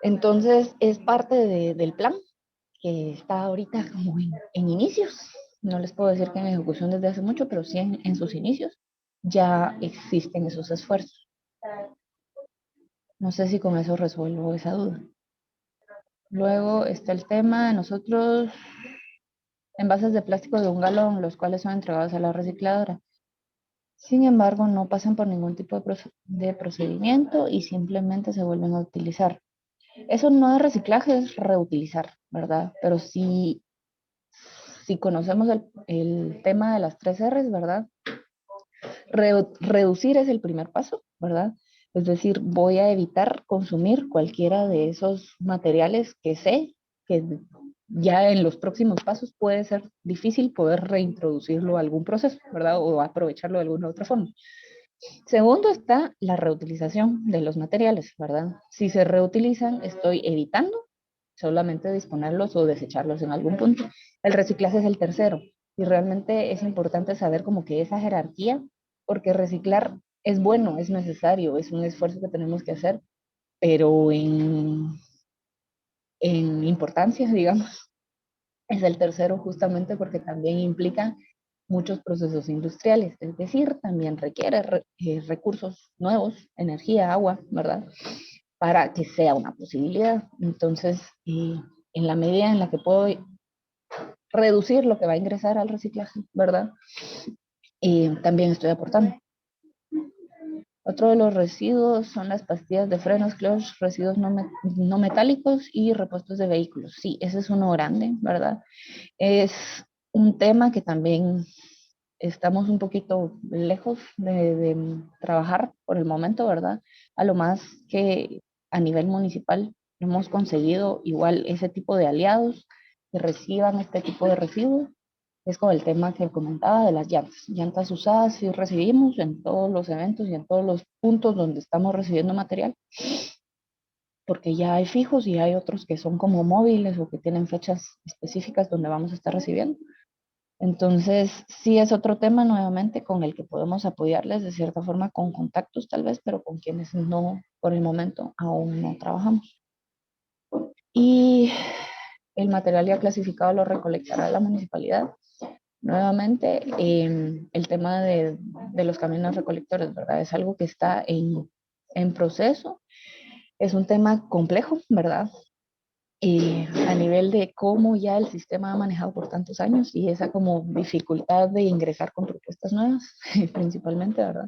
Entonces, es parte del plan que está ahorita como en inicios. No les puedo decir que en ejecución desde hace mucho, pero sí en sus inicios ya existen esos esfuerzos. No sé si con eso resuelvo esa duda. Luego está el tema de nosotros, envases de plástico de un galón, los cuales son entregados a la recicladora. Sin embargo, no pasan por ningún tipo de procedimiento y simplemente se vuelven a utilizar. Eso no es reciclaje, es reutilizar, ¿verdad? Pero si conocemos el tema de las tres R's, ¿verdad? Reducir es el primer paso, ¿verdad? Es decir, voy a evitar consumir cualquiera de esos materiales que sé que ya en los próximos pasos puede ser difícil poder reintroducirlo a algún proceso, ¿verdad? O aprovecharlo de alguna otra forma. Segundo está la reutilización de los materiales, ¿verdad? Si se reutilizan, estoy evitando solamente disponerlos o desecharlos en algún punto. El reciclaje es el tercero y realmente es importante saber como que esa jerarquía, porque reciclar es bueno, es necesario, es un esfuerzo que tenemos que hacer, pero en importancia, digamos, es el tercero justamente porque también implica muchos procesos industriales, es decir, también requiere recursos nuevos, energía, agua, ¿verdad? Para que sea una posibilidad. Entonces, en la medida en la que puedo reducir lo que va a ingresar al reciclaje, ¿verdad? También estoy aportando. Otro de los residuos son las pastillas de frenos, clutch, residuos no metálicos y repuestos de vehículos. Sí, ese es uno grande, ¿verdad? Es un tema que también estamos un poquito lejos de trabajar por el momento, ¿verdad? A lo más que a nivel municipal hemos conseguido igual ese tipo de aliados que reciban este tipo de residuos. Es con el tema que comentaba de las llantas. Llantas usadas sí recibimos en todos los eventos y en todos los puntos donde estamos recibiendo material, porque ya hay fijos y hay otros que son como móviles o que tienen fechas específicas donde vamos a estar recibiendo. Entonces, sí es otro tema nuevamente con el que podemos apoyarles de cierta forma con contactos tal vez, pero con quienes no, por el momento, aún no trabajamos. Y el material ya clasificado lo recolectará la municipalidad. Nuevamente, el tema de los camiones recolectores, ¿verdad? Es algo que está en proceso. Es un tema complejo, ¿verdad? A nivel de cómo ya el sistema ha manejado por tantos años y esa como dificultad de ingresar con propuestas nuevas, principalmente, ¿verdad?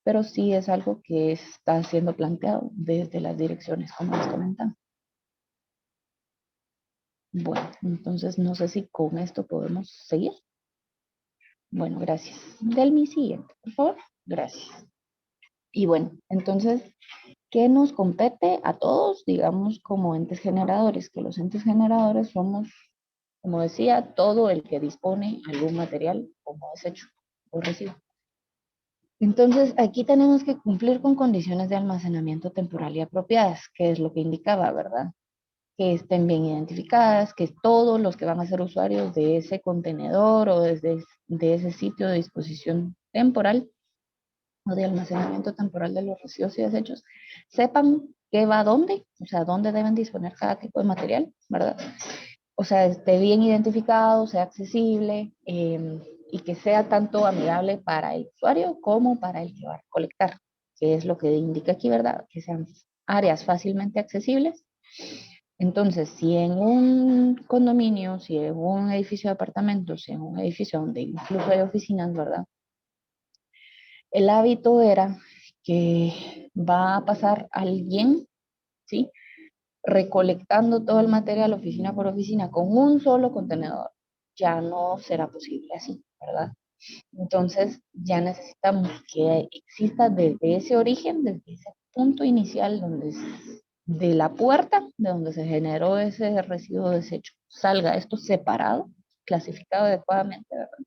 Pero sí es algo que está siendo planteado desde las direcciones, como les comentaba. Bueno, entonces no sé si con esto podemos seguir. Bueno, gracias. Del mi siguiente, por favor. Gracias. Y bueno, entonces, ¿qué nos compete a todos, digamos, como entes generadores? Que los entes generadores somos, como decía, todo el que dispone algún material como desecho o residuo. Entonces, aquí tenemos que cumplir con condiciones de almacenamiento temporal y apropiadas, que es lo que indicaba, ¿verdad? Que estén bien identificadas, que todos los que van a ser usuarios de ese contenedor o desde de ese sitio de disposición temporal o de almacenamiento temporal de los residuos y desechos sepan qué va a dónde, o sea, dónde deben disponer cada tipo de material, ¿verdad? O sea, esté bien identificado, sea accesible y que sea tanto amigable para el usuario como para el que va a recolectar, que es lo que indica aquí, ¿verdad? Que sean áreas fácilmente accesibles. Entonces, si en un condominio, si en un edificio de apartamentos, si en un edificio donde incluso hay oficinas, ¿verdad? El hábito era que va a pasar alguien, ¿sí? Recolectando todo el material oficina por oficina con un solo contenedor. Ya no será posible así, ¿verdad? Entonces ya necesitamos que exista desde ese origen, desde ese punto inicial donde de la puerta de donde se generó ese residuo desecho, salga esto separado, clasificado adecuadamente, ¿verdad?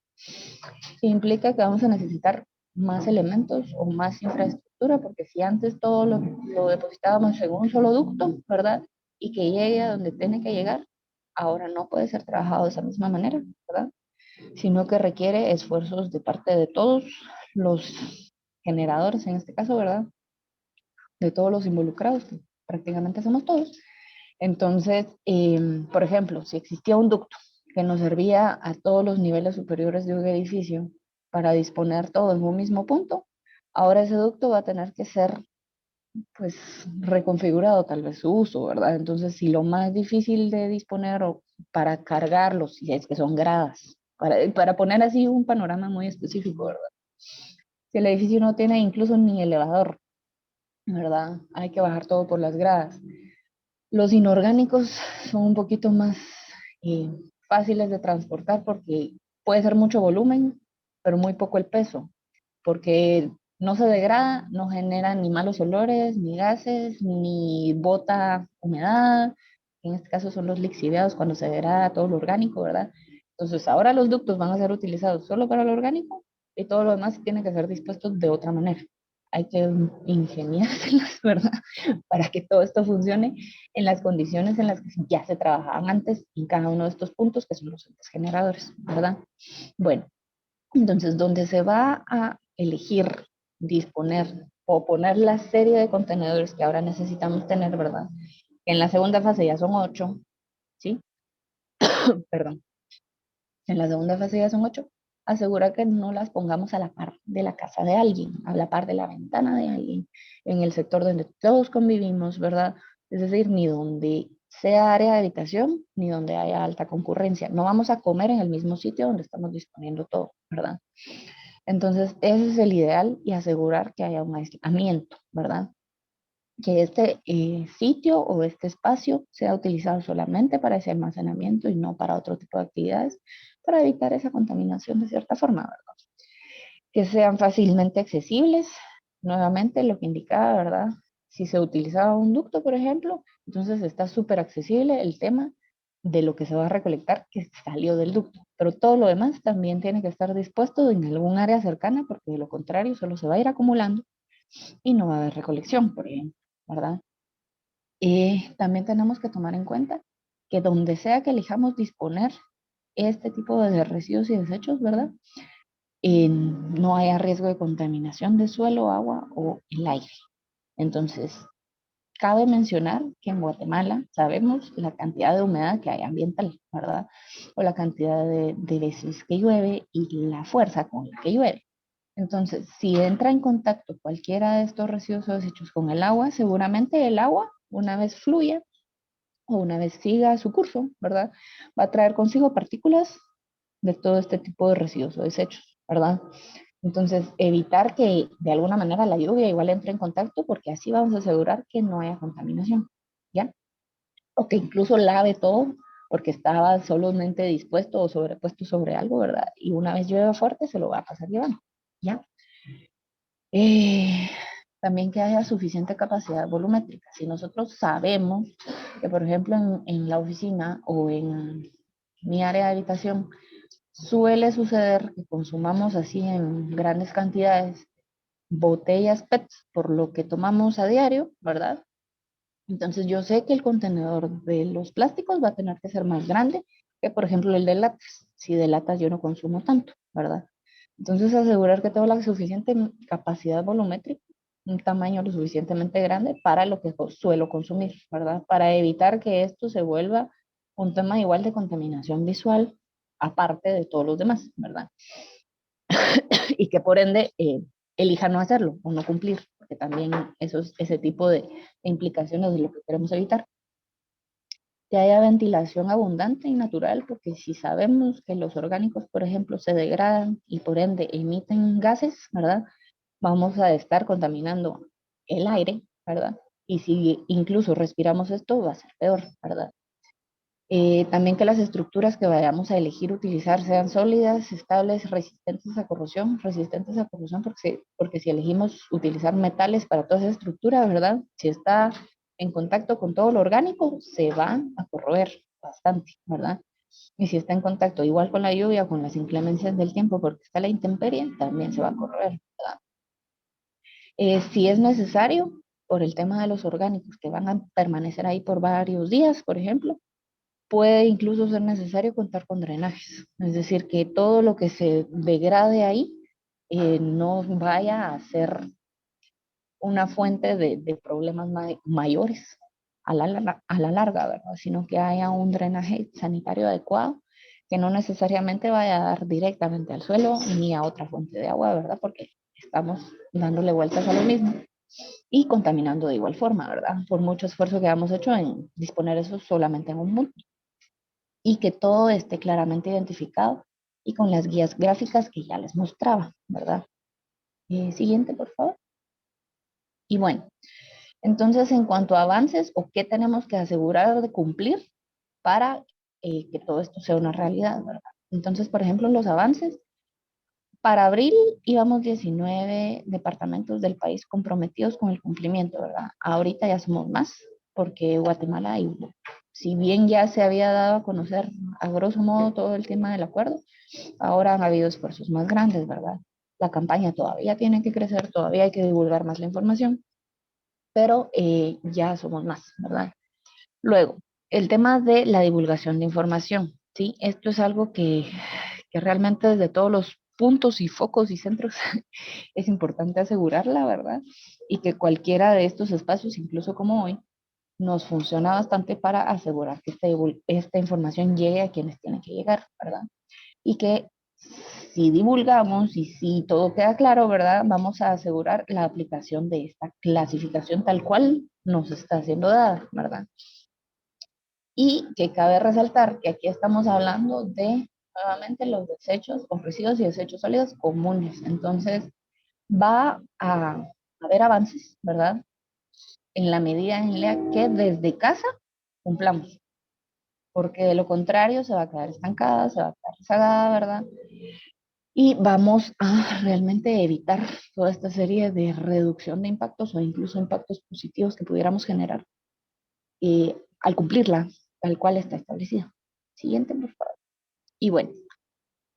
Implica que vamos a necesitar más elementos o más infraestructura, porque si antes todo lo depositábamos en un solo ducto, ¿verdad? Y que llegue a donde tiene que llegar, ahora no puede ser trabajado de esa misma manera, ¿verdad? Sino que requiere esfuerzos de parte de todos los generadores, en este caso, ¿verdad? De todos los involucrados, que prácticamente somos todos. Entonces, por ejemplo, si existía un ducto que nos servía a todos los niveles superiores de un edificio para disponer todo en un mismo punto, ahora ese ducto va a tener que ser pues reconfigurado tal vez su uso, ¿verdad? Entonces, si lo más difícil de disponer o para cargarlos, si es que son gradas, para poner así un panorama muy específico, ¿verdad? Si el edificio no tiene incluso ni elevador, ¿verdad? Hay que bajar todo por las gradas. Los inorgánicos son un poquito más eh, fáciles de transportar porque puede ser mucho volumen, pero muy poco el peso, porque no se degrada, no genera ni malos olores, ni gases, ni bota humedad. En este caso son los lixiviados cuando se degrada todo lo orgánico, ¿verdad? Entonces ahora los ductos van a ser utilizados solo para lo orgánico y todo lo demás tiene que ser dispuesto de otra manera. Hay que ingeniárselas, ¿verdad? Para que todo esto funcione en las condiciones en las que ya se trabajaban antes en cada uno de estos puntos, que son los entes generadores, ¿verdad? Bueno, entonces, donde se va a elegir, disponer o poner la serie de contenedores que ahora necesitamos tener, ¿verdad? En la segunda fase ya son 8, ¿sí? Perdón. En la segunda fase ya son 8. Asegura que no las pongamos a la par de la casa de alguien, a la par de la ventana de alguien, en el sector donde todos convivimos, ¿verdad? Es decir, ni donde sea área de habitación, ni donde haya alta concurrencia. No vamos a comer en el mismo sitio donde estamos disponiendo todo, ¿verdad? Entonces, ese es el ideal y asegurar que haya un aislamiento, ¿verdad? Que este sitio o este espacio sea utilizado solamente para ese almacenamiento y no para otro tipo de actividades, para evitar esa contaminación de cierta forma, ¿verdad? Que sean fácilmente accesibles, nuevamente lo que indicaba, ¿verdad? Si se utilizaba un ducto, por ejemplo, entonces está súper accesible el tema de lo que se va a recolectar que salió del ducto, pero todo lo demás también tiene que estar dispuesto en algún área cercana, porque de lo contrario solo se va a ir acumulando y no va a haber recolección, por ejemplo, ¿verdad? También tenemos que tomar en cuenta que donde sea que elijamos disponer este tipo de residuos y desechos, ¿verdad? No haya riesgo de contaminación de suelo, agua o el aire. Entonces, cabe mencionar que en Guatemala sabemos la cantidad de humedad que hay ambiental, ¿verdad? O la cantidad de veces que llueve y la fuerza con la que llueve. Entonces, si entra en contacto cualquiera de estos residuos o desechos con el agua, seguramente el agua, una vez fluya o una vez siga su curso, ¿verdad? Va a traer consigo partículas de todo este tipo de residuos o desechos, ¿verdad? Entonces, evitar que de alguna manera la lluvia igual entre en contacto porque así vamos a asegurar que no haya contaminación, ¿ya? O que incluso lave todo porque estaba solamente dispuesto o sobrepuesto sobre algo, ¿verdad? Y una vez llueva fuerte se lo va a pasar llevando, ¿ya? Eh, También que haya suficiente capacidad volumétrica. Si nosotros sabemos que, por ejemplo, en la oficina o en mi área de habitación suele suceder que consumamos así en grandes cantidades botellas PET por lo que tomamos a diario, ¿verdad? Entonces yo sé que el contenedor de los plásticos va a tener que ser más grande que, por ejemplo, el de latas. Si de latas yo no consumo tanto, ¿verdad? Entonces asegurar que tengo la suficiente capacidad volumétrica, un tamaño lo suficientemente grande para lo que suelo consumir, ¿verdad? Para evitar que esto se vuelva un tema igual de contaminación visual, aparte de todos los demás, ¿verdad? Y que por ende elija no hacerlo o no cumplir, porque también eso es ese tipo de implicaciones de lo que queremos evitar. Que haya ventilación abundante y natural, porque si sabemos que los orgánicos, por ejemplo, se degradan y por ende emiten gases, ¿verdad? Vamos a estar contaminando el aire, ¿verdad? Y si incluso respiramos esto, va a ser peor, ¿verdad? También que las estructuras que vayamos a elegir utilizar sean sólidas, estables, resistentes a corrosión porque si elegimos utilizar metales para toda esa estructura, ¿verdad? Si está en contacto con todo lo orgánico, se va a corroer bastante, ¿verdad? Y si está en contacto igual con la lluvia, con las inclemencias del tiempo, porque está la intemperie, también se va a corroer, ¿verdad? Si es necesario, por el tema de los orgánicos que van a permanecer ahí por varios días, por ejemplo, puede incluso ser necesario contar con drenajes, es decir, que todo lo que se degrade ahí no vaya a ser una fuente de problemas mayores a la larga, ¿verdad? Sino que haya un drenaje sanitario adecuado que no necesariamente vaya a dar directamente al suelo ni a otra fuente de agua, ¿verdad? Porque estamos dándole vueltas a lo mismo y contaminando de igual forma, ¿verdad? Por mucho esfuerzo que hemos hecho en disponer eso solamente en un punto y que todo esté claramente identificado y con las guías gráficas que ya les mostraba, ¿verdad? Siguiente, por favor. Y bueno, entonces en cuanto a avances o qué tenemos que asegurar de cumplir para que todo esto sea una realidad, ¿verdad? Entonces, por ejemplo, los avances. Para abril íbamos 19 departamentos del país comprometidos con el cumplimiento, ¿verdad? Ahorita ya somos más, porque Guatemala, si bien ya se había dado a conocer a grosso modo todo el tema del acuerdo, ahora han habido esfuerzos más grandes, ¿verdad? La campaña todavía tiene que crecer, todavía hay que divulgar más la información, pero ya somos más, ¿verdad? Luego, el tema de la divulgación de información, ¿sí? Esto es algo que realmente desde todos los puntos y focos y centros es importante asegurarla, ¿verdad? Y que cualquiera de estos espacios, incluso como hoy, nos funciona bastante para asegurar que esta información llegue a quienes tiene que llegar, ¿verdad? Y que si divulgamos y si todo queda claro, ¿verdad? Vamos a asegurar la aplicación de esta clasificación tal cual nos está siendo dada, ¿verdad? Y que cabe resaltar que aquí estamos hablando de nuevamente los desechos o residuos y desechos sólidos comunes. Entonces, va a haber avances, ¿verdad? En la medida en la que desde casa cumplamos, porque de lo contrario se va a quedar estancada, se va a quedar rezagada, ¿verdad? Y vamos a realmente evitar toda esta serie de reducción de impactos o incluso impactos positivos que pudiéramos generar al cumplirla tal cual está establecida. Siguiente, por favor. Y bueno,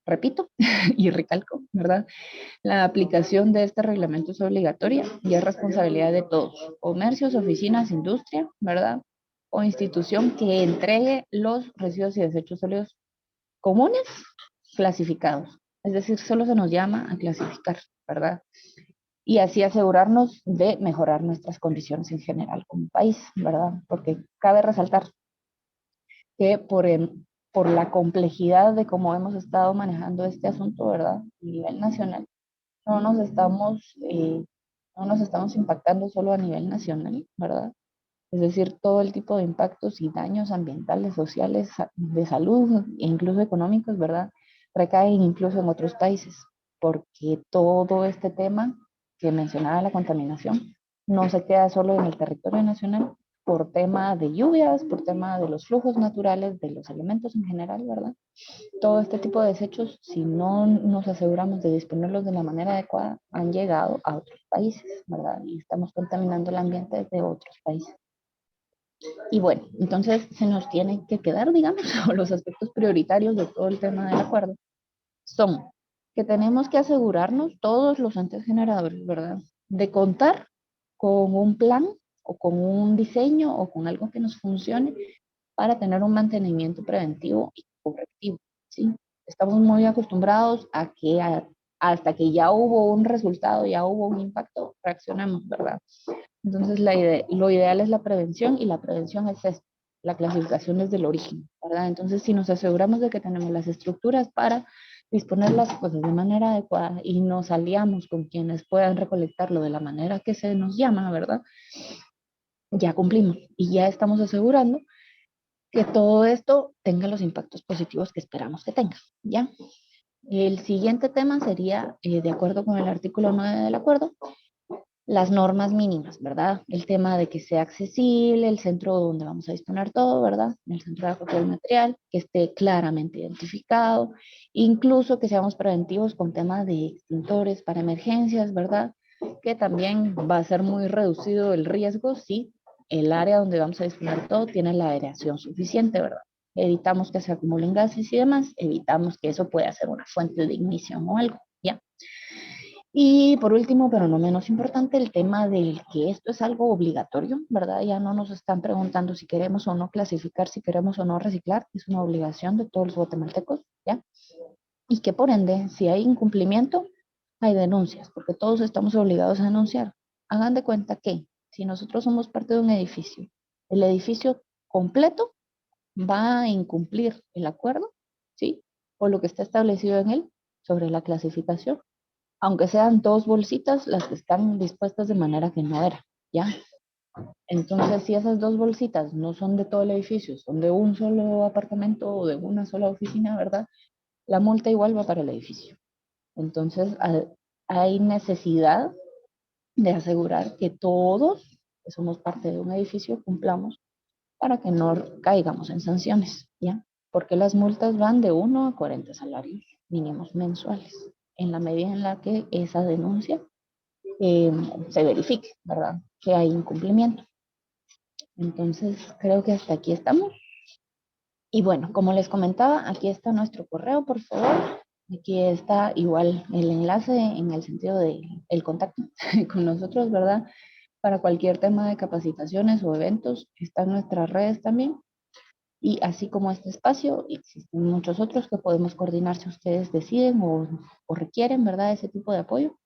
repito y recalco, ¿verdad? La aplicación de este reglamento es obligatoria y es responsabilidad de todos, comercios, oficinas, industria, ¿verdad? O institución que entregue los residuos y desechos sólidos comunes clasificados. Es decir, solo se nos llama a clasificar, ¿verdad? Y así asegurarnos de mejorar nuestras condiciones en general como país, ¿verdad? Porque cabe resaltar que por la complejidad de cómo hemos estado manejando este asunto, ¿verdad? A nivel nacional, no nos estamos, no nos estamos impactando solo a nivel nacional, ¿verdad? Es decir, todo el tipo de impactos y daños ambientales, sociales, de salud e incluso económicos, ¿verdad? Recaen incluso en otros países, porque todo este tema que mencionaba la contaminación no se queda solo en el territorio nacional por tema de lluvias, por tema de los flujos naturales, de los elementos en general, ¿verdad? Todo este tipo de desechos, si no nos aseguramos de disponerlos de la manera adecuada, han llegado a otros países, ¿verdad? Y estamos contaminando el ambiente de otros países. Y bueno, entonces se nos tienen que quedar, digamos, los aspectos prioritarios de todo el tema del acuerdo. Son que tenemos que asegurarnos, todos los entes generadores, ¿verdad? De contar con un plan o con un diseño o con algo que nos funcione para tener un mantenimiento preventivo y correctivo, ¿sí? Estamos muy acostumbrados a que hasta que ya hubo un resultado, ya hubo un impacto, reaccionamos, ¿verdad? Entonces lo ideal es la prevención y la prevención es esto, la clasificación desde el origen, ¿verdad? Entonces si nos aseguramos de que tenemos las estructuras para disponer las cosas de manera adecuada y nos aliamos con quienes puedan recolectarlo de la manera que se nos llama, ¿verdad? Ya cumplimos y ya estamos asegurando que todo esto tenga los impactos positivos que esperamos que tenga, ¿ya? El siguiente tema sería, de acuerdo con el artículo 9 del acuerdo, las normas mínimas, ¿verdad? El tema de que sea accesible, el centro donde vamos a disponer todo, ¿verdad? El centro de acopio del material, que esté claramente identificado, incluso que seamos preventivos con temas de extintores para emergencias, ¿verdad? Que también va a ser muy reducido el riesgo si el área donde vamos a disponer todo tiene la aireación suficiente, ¿verdad? Evitamos que se acumulen gases y demás, evitamos que eso pueda ser una fuente de ignición o algo, ¿ya? Y por último, pero no menos importante, el tema del que esto es algo obligatorio, ¿verdad? Ya no nos están preguntando si queremos o no clasificar, si queremos o no reciclar, es una obligación de todos los guatemaltecos, ¿ya? Y que por ende, si hay incumplimiento, hay denuncias, porque todos estamos obligados a denunciar. Hagan de cuenta que si nosotros somos parte de un edificio, el edificio completo va a incumplir el acuerdo, ¿sí? O lo que está establecido en él sobre la clasificación, aunque sean dos bolsitas las que están dispuestas de manera que no era, ¿ya? Entonces, si esas dos bolsitas no son de todo el edificio, son de un solo apartamento o de una sola oficina, ¿verdad? La multa igual va para el edificio. Entonces, hay necesidad de asegurar que todos que somos parte de un edificio cumplamos para que no caigamos en sanciones, ¿ya? Porque las multas van de 1 a 40 salarios mínimos mensuales, en la medida en la que esa denuncia se verifique, ¿verdad? Que hay incumplimiento. Entonces, creo que hasta aquí estamos. Y bueno, como les comentaba, aquí está nuestro correo, por favor. Aquí está igual el enlace en el sentido de el contacto con nosotros, ¿verdad? Para cualquier tema de capacitaciones o eventos, están nuestras redes también. Y así como este espacio, existen muchos otros que podemos coordinar si ustedes deciden o requieren, ¿verdad? Ese tipo de apoyo.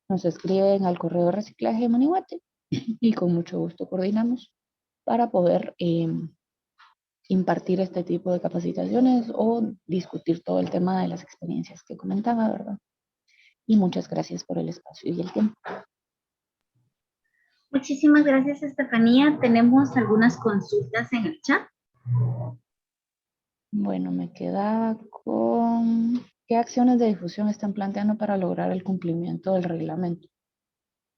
Nos escriben al correo de reciclaje de Monihuate y con mucho gusto coordinamos para poder impartir este tipo de capacitaciones o discutir todo el tema de las experiencias que comentaba, ¿verdad? Y muchas gracias por el espacio y el tiempo. Muchísimas gracias, Estefanía. Tenemos algunas consultas en el chat. Bueno, me queda con qué acciones de difusión están planteando para lograr el cumplimiento del reglamento.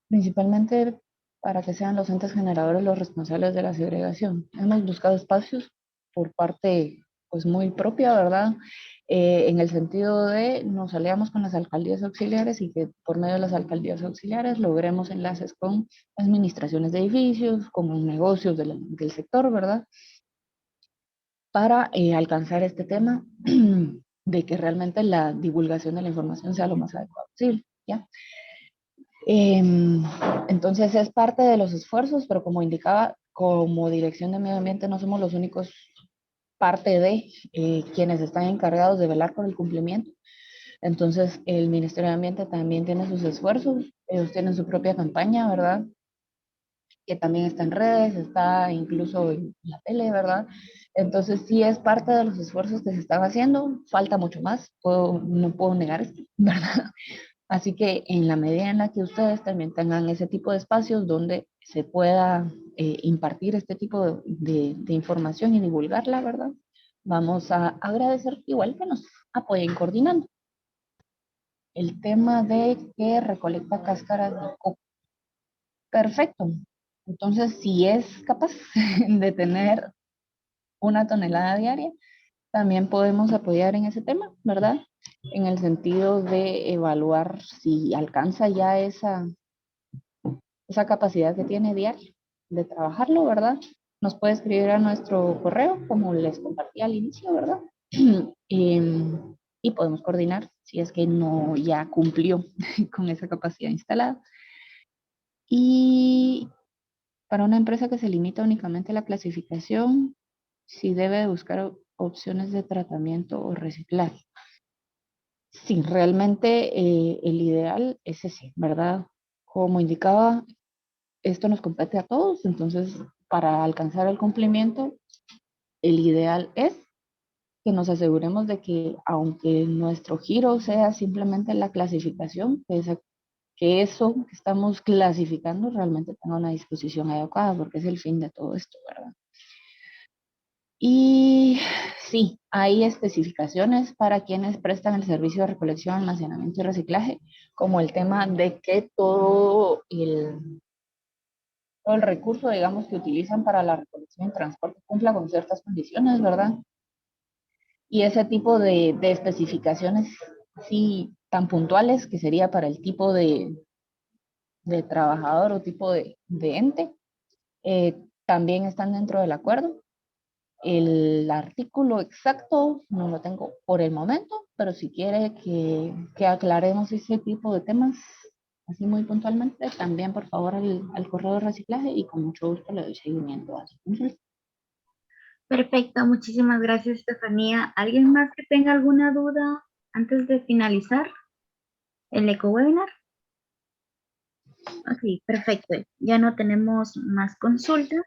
Principalmente para que sean los entes generadores los responsables de la segregación. Hemos buscado espacios por parte pues muy propia, ¿verdad? En el sentido de nos aliamos con las alcaldías auxiliares y que por medio de las alcaldías auxiliares logremos enlaces con administraciones de edificios, con negocios del sector, ¿verdad? Para alcanzar este tema de que realmente la divulgación de la información sea lo más adecuado posible, ¿ya? Entonces es parte de los esfuerzos, pero como indicaba, como Dirección de Medio Ambiente no somos los únicos parte de quienes están encargados de velar por el cumplimiento. Entonces el Ministerio de Ambiente también tiene sus esfuerzos, ellos tienen su propia campaña, ¿verdad? Que también está en redes, está incluso en la tele, ¿verdad? Entonces sí es parte de los esfuerzos que se están haciendo, falta mucho más, no puedo negar esto, ¿verdad? Así que en la medida en la que ustedes también tengan ese tipo de espacios donde se pueda impartir este tipo de información y divulgarla, ¿verdad? Vamos a agradecer igual que nos apoyen coordinando. El tema de que recolecta cáscaras de coco. Perfecto. Entonces, si es capaz de tener 1 tonelada diaria, también podemos apoyar en ese tema, ¿verdad? En el sentido de evaluar si alcanza ya esa capacidad que tiene diaria de trabajarlo, ¿verdad? Nos puede escribir a nuestro correo, como les compartí al inicio, ¿verdad? Y podemos coordinar si es que no ya cumplió con esa capacidad instalada. Y para una empresa que se limita únicamente a la clasificación, si debe buscar opciones de tratamiento o reciclaje. Sí, realmente el ideal es ese, ¿verdad? Como indicaba, esto nos compete a todos, entonces para alcanzar el cumplimiento, el ideal es que nos aseguremos de que aunque nuestro giro sea simplemente la clasificación, que eso que estamos clasificando realmente tenga una disposición adecuada, porque es el fin de todo esto, ¿verdad? Y sí, hay especificaciones para quienes prestan el servicio de recolección, almacenamiento y reciclaje, como el tema de que todo el recurso, digamos, que utilizan para la recolección y transporte cumpla con ciertas condiciones, ¿verdad? Y ese tipo de especificaciones, sí, tan puntuales, que sería para el tipo de trabajador o tipo de ente, también están dentro del acuerdo. El artículo exacto no lo tengo por el momento, pero si quiere que aclaremos ese tipo de temas, así muy puntualmente, también por favor al correo de reciclaje y con mucho gusto le doy seguimiento a su consulta. Perfecto, muchísimas gracias, Estefanía. ¿Alguien más que tenga alguna duda antes de finalizar el eco-webinar? Ok, perfecto. Ya no tenemos más consultas.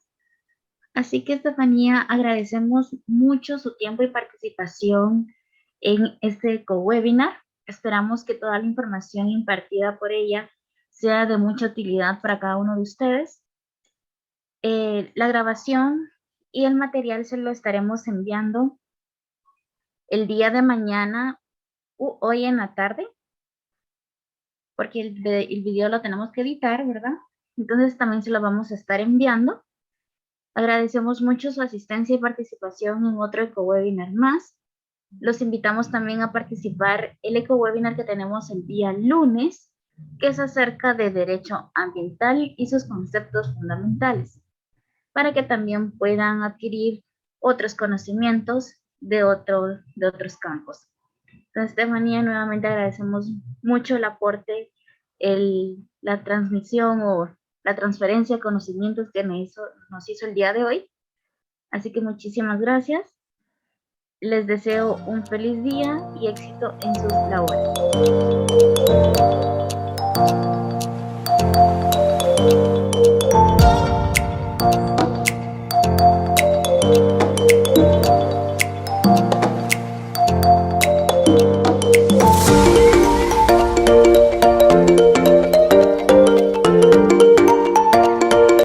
Así que, Estefanía, agradecemos mucho su tiempo y participación en este eco-webinar. Esperamos que toda la información impartida por ella sea de mucha utilidad para cada uno de ustedes. La grabación y el material se lo estaremos enviando el día de mañana u hoy en la tarde. porque el video lo tenemos que editar, ¿verdad? Entonces también se lo vamos a estar enviando. Agradecemos mucho su asistencia y participación en otro eco-webinar más. Los invitamos también a participar el eco-webinar que tenemos el día lunes, que es acerca de derecho ambiental y sus conceptos fundamentales, para que también puedan adquirir otros conocimientos de otros campos. Entonces, Estefanía, nuevamente agradecemos mucho el aporte, la transmisión o la transferencia de conocimientos que nos hizo el día de hoy. Así que muchísimas gracias. Les deseo un feliz día y éxito en sus labores.